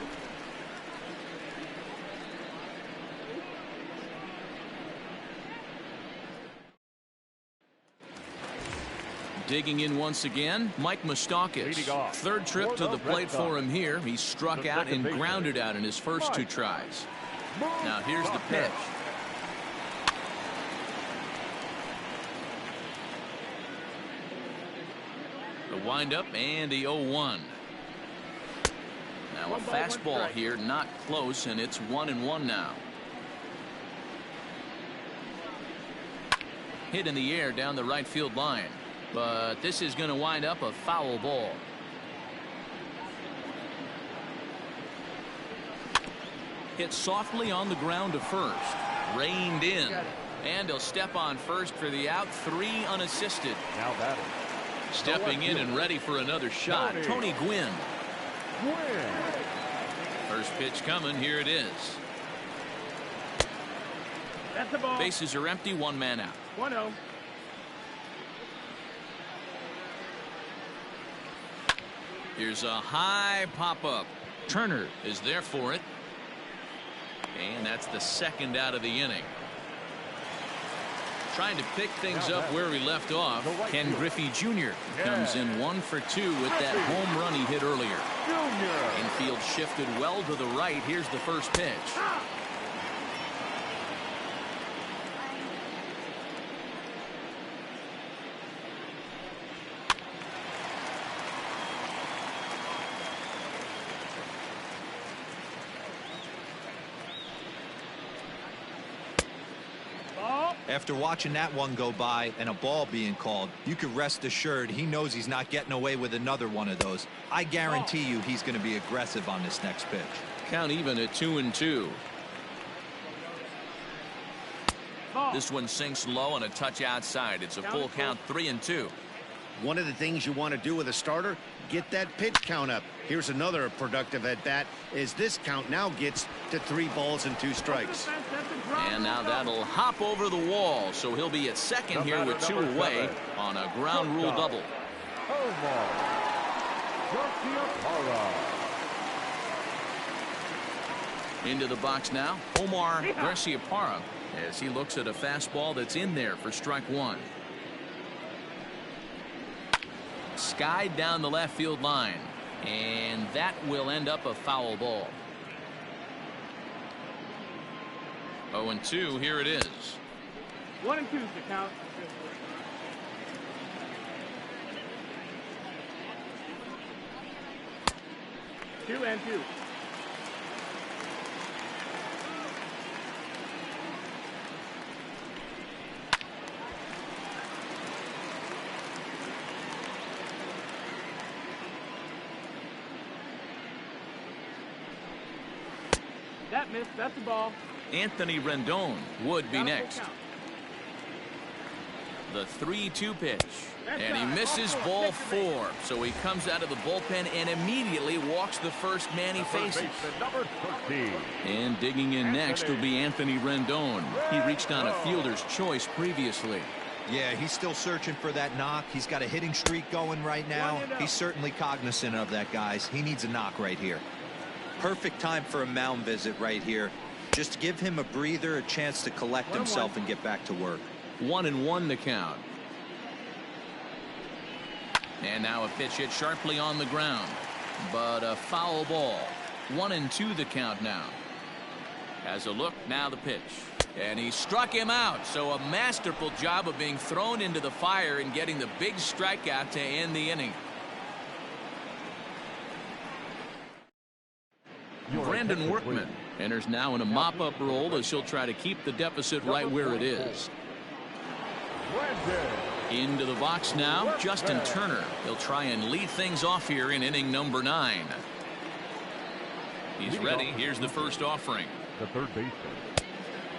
Digging in once again, Mike Moustakas. Third trip to the plate for him here. He struck out and grounded out in his first 2 tries. Now here's the pitch. The windup and the 0-1. Now a fastball here, not close, and it's 1-1 now. Hit in the air down the right field line. But this is going to wind up a foul ball. Hit softly on the ground to first. Reined in. And he'll step on first for the out. 3 unassisted. Now batting. Stepping in and ready for another shot. Tony Gwynn. First pitch coming. Here it is. That's the ball. Bases are empty. 1 man out. 1-0. Here's a high pop-up. Turner is there for it. And that's the second out of the inning. Trying to pick things up where he left off. Ken Griffey Jr. comes in 1 for 2 with that home run he hit earlier. Infield shifted well to the right. Here's the first pitch. After watching that one go by and a ball being called, you can rest assured he knows he's not getting away with another one of those. I guarantee you he's going to be aggressive on this next pitch. Count even at 2-2. This one sinks low and a touch outside. It's a full count, 3-2. One of the things you want to do with a starter, get that pitch count up. Here's another productive at bat as this count now gets to 3 balls and 2 strikes. And now that'll hop over the wall, so he'll be at second here with 2 away on a ground rule double. Into the box now, Omar Garciaparra, as he looks at a fastball that's in there for strike 1. Skied down the left field line, and that will end up a foul ball. 0-2, here it is. 1-2 is the count. 2-2. That missed. That's the ball. Anthony Rendon would be next. The 3-2 pitch. And he misses ball 4. So he comes out of the bullpen and immediately walks the first man he faces. And digging in next will be Anthony Rendon. He reached on a fielder's choice previously. Yeah, he's still searching for that knock. He's got a hitting streak going right now. He's certainly cognizant of that, guys. He needs a knock right here. Perfect time for a mound visit right here. Just give him a breather, a chance to collect himself and get back to work. 1-1 the count. And now a pitch hit sharply on the ground, but a foul ball. 1-2 the count now. Has a look, now the pitch. And he struck him out. So a masterful job of being thrown into the fire and getting the big strikeout to end the inning. Brandon Workman enters now in a mop-up role as he'll try to keep the deficit right where it is. Into the box now, Justin Turner. He'll try and lead things off here in inning number 9. He's ready. Here's the first offering. The third baseman,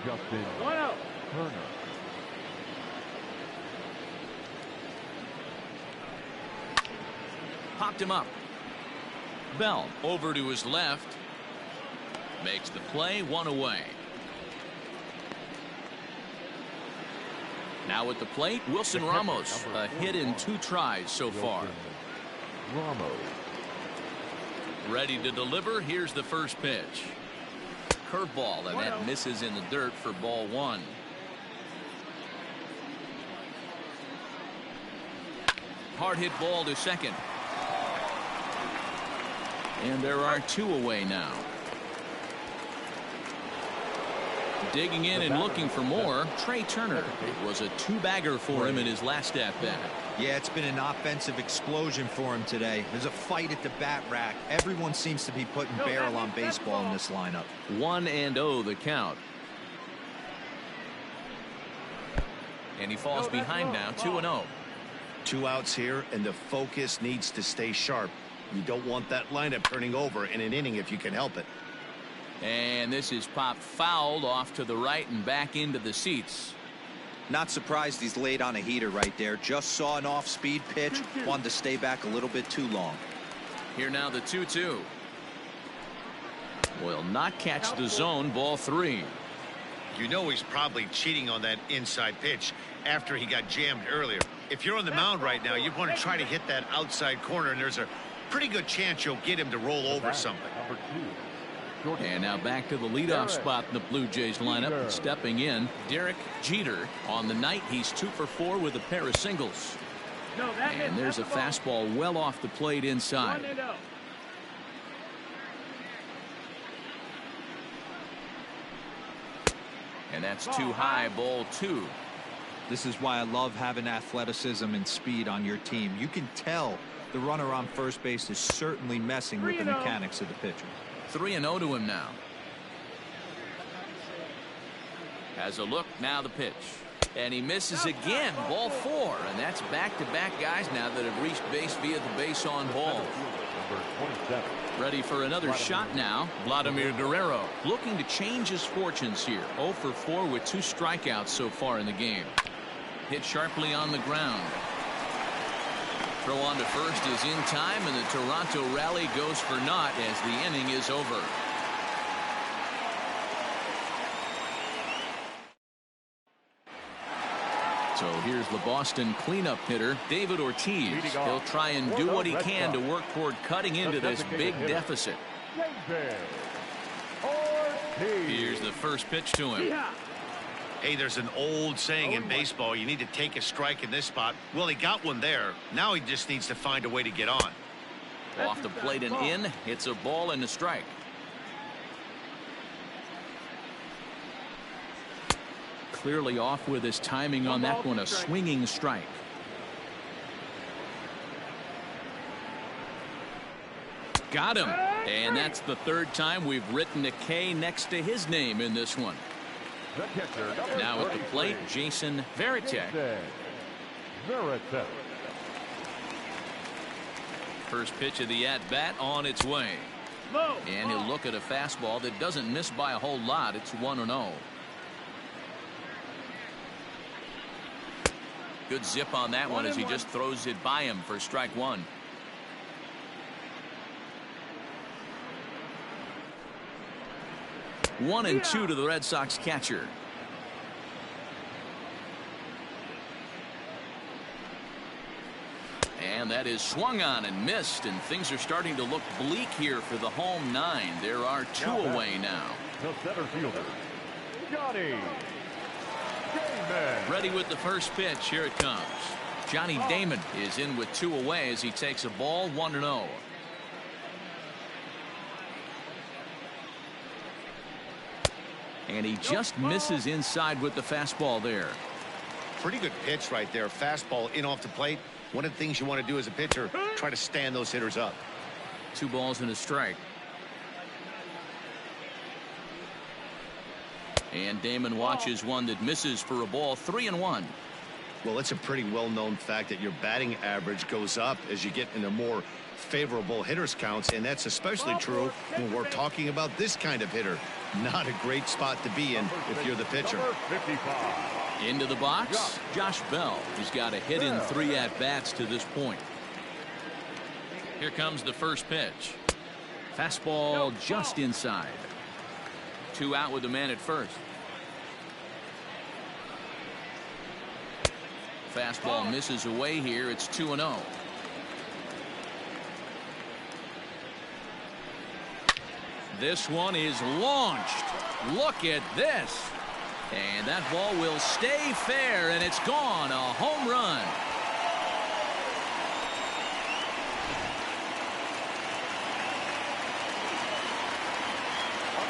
Justin Turner. Popped him up. Bell over to his left. Makes the play, 1 away. Now at the plate, Wilson Ramos. A hit in 2 tries so far. Ramos. Ready to deliver. Here's the first pitch. Curveball, and that misses in the dirt for ball 1. Hard hit ball to second. And there are 2 away now. Digging in and looking for more, Trey Turner. It was a 2-bagger for him in his last at-bat. Yeah, it's been an offensive explosion for him today. There's a fight at the bat rack. Everyone seems to be putting barrel on baseball in this lineup. 1-0 the count. And he falls behind now, 2-0. 2 outs here, and the focus needs to stay sharp. You don't want that lineup turning over in an inning if you can help it. And this is popped fouled off to the right and back into the seats. Not surprised he's laid on a heater right there. Just saw an off-speed pitch. Wanted to stay back a little bit too long. Here now the 2-2. Will not catch the zone, ball 3. You know he's probably cheating on that inside pitch after he got jammed earlier. If you're on the mound right now, you want to try to hit that outside corner, and there's a pretty good chance you'll get him to roll over something. And now back to the leadoff spot in the Blue Jays lineup. Stepping in, Derek Jeter. On the night, he's 2 for 4 with a pair of singles. And there's a fastball well off the plate inside. And that's too high, ball 2. This is why I love having athleticism and speed on your team. You can tell the runner on first base is certainly messing with the mechanics of the pitcher. 3-0 to him now. Has a look, now the pitch. And he misses again, ball 4. And that's back-to-back guys now that have reached base via the base on ball. Ready for another shot now, Vladimir Guerrero. Looking to change his fortunes here. 0 for 4 with 2 strikeouts so far in the game. Hit sharply on the ground. Throw on to first is in time, and the Toronto rally goes for naught as the inning is over. So here's the Boston cleanup hitter, David Ortiz. He'll try and do what he can to work toward cutting into this big deficit. Here's the first pitch to him. Hey, there's an old saying in baseball, you need to take a strike in this spot. Well, he got one there. Now he just needs to find a way to get on. Off the plate and in. It's a ball and a strike. Clearly off with his timing on that one. A swinging strike. Got him. And that's the 3rd time we've written a K next to his name in this one. Now at the plate, Jason Varitek. First pitch of the at-bat on its way. And he'll look at a fastball that doesn't miss by a whole lot. It's 1-0. Good zip on that one as he just throws it by him for strike 1. One and 2 to the Red Sox catcher. And that is swung on and missed, and things are starting to look bleak here for the home 9. There are 2 away now. The center fielder, Johnny Damon. Ready with the first pitch. Here it comes. Johnny Damon is in with 2 away as he takes a ball, 1-0. And he just misses inside with the fastball there. Pretty good pitch right there. Fastball in off the plate. One of the things you want to do as a pitcher, try to stand those hitters up. 2 balls and a strike. And Damon watches one that misses for a ball. 3-1. Well, it's a pretty well-known fact that your batting average goes up as you get into more favorable hitters counts, and that's especially true when we're talking about this kind of hitter. Not a great spot to be in if you're the pitcher. Into the box, Josh Bell. He's got a hit in 3 at-bats to this point. Here comes the first pitch. Fastball just inside. 2 out with the man at first. Fastball misses away here. It's 2-0. This one is launched. Look at this. And that ball will stay fair, and it's gone. A home run.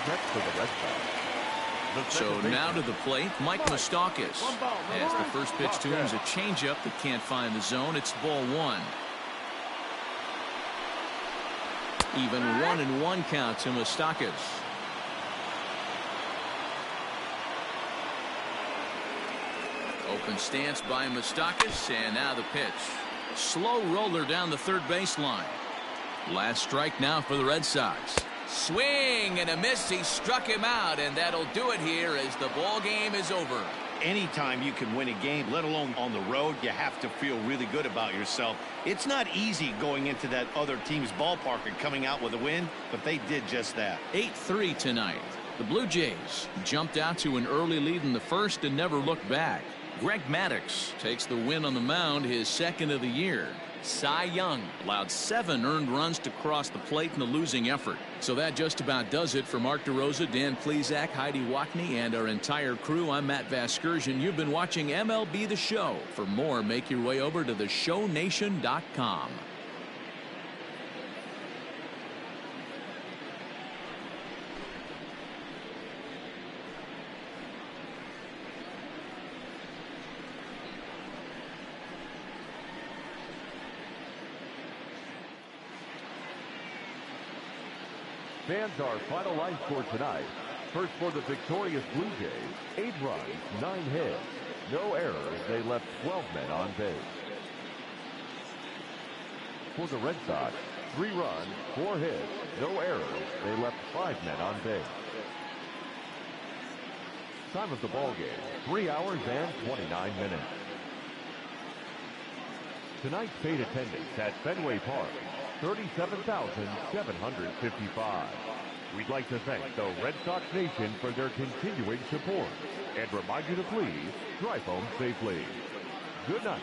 Next to the Red Sox. So now to the plate, Mike Moustakas. As the first pitch to him is a changeup that can't find the zone. It's ball 1. Even 1-1 count to Moustakas. Open stance by Moustakas, and now the pitch. Slow roller down the third baseline. Last strike now for the Red Sox. Swing and a miss. He struck him out, and that'll do it here as the ball game is over. Anytime you can win a game, let alone on the road, you have to feel really good about yourself. It's not easy going into that other team's ballpark and coming out with a win, but they did just that. 8-3 tonight. The Blue Jays jumped out to an early lead in the first and never looked back. Greg Maddux takes the win on the mound, his second of the year. Cy Young allowed 7 earned runs to cross the plate in the losing effort. So that just about does it for Mark DeRosa, Dan Plesac, Heidi Watney, and our entire crew. I'm Matt Vasgersian. You've been watching MLB The Show. For more, make your way over to theshownation.com. Fans, our final line score tonight. First for the victorious Blue Jays, 8 runs, 9 hits. No errors. They left 12 men on base. For the Red Sox, 3 runs, 4 hits. No errors. They left 5 men on base. Time of the ball game, 3 hours and 29 minutes. Tonight's paid attendance at Fenway Park, 37,755. We'd like to thank the Red Sox Nation for their continuing support and remind you to please drive home safely. Good night.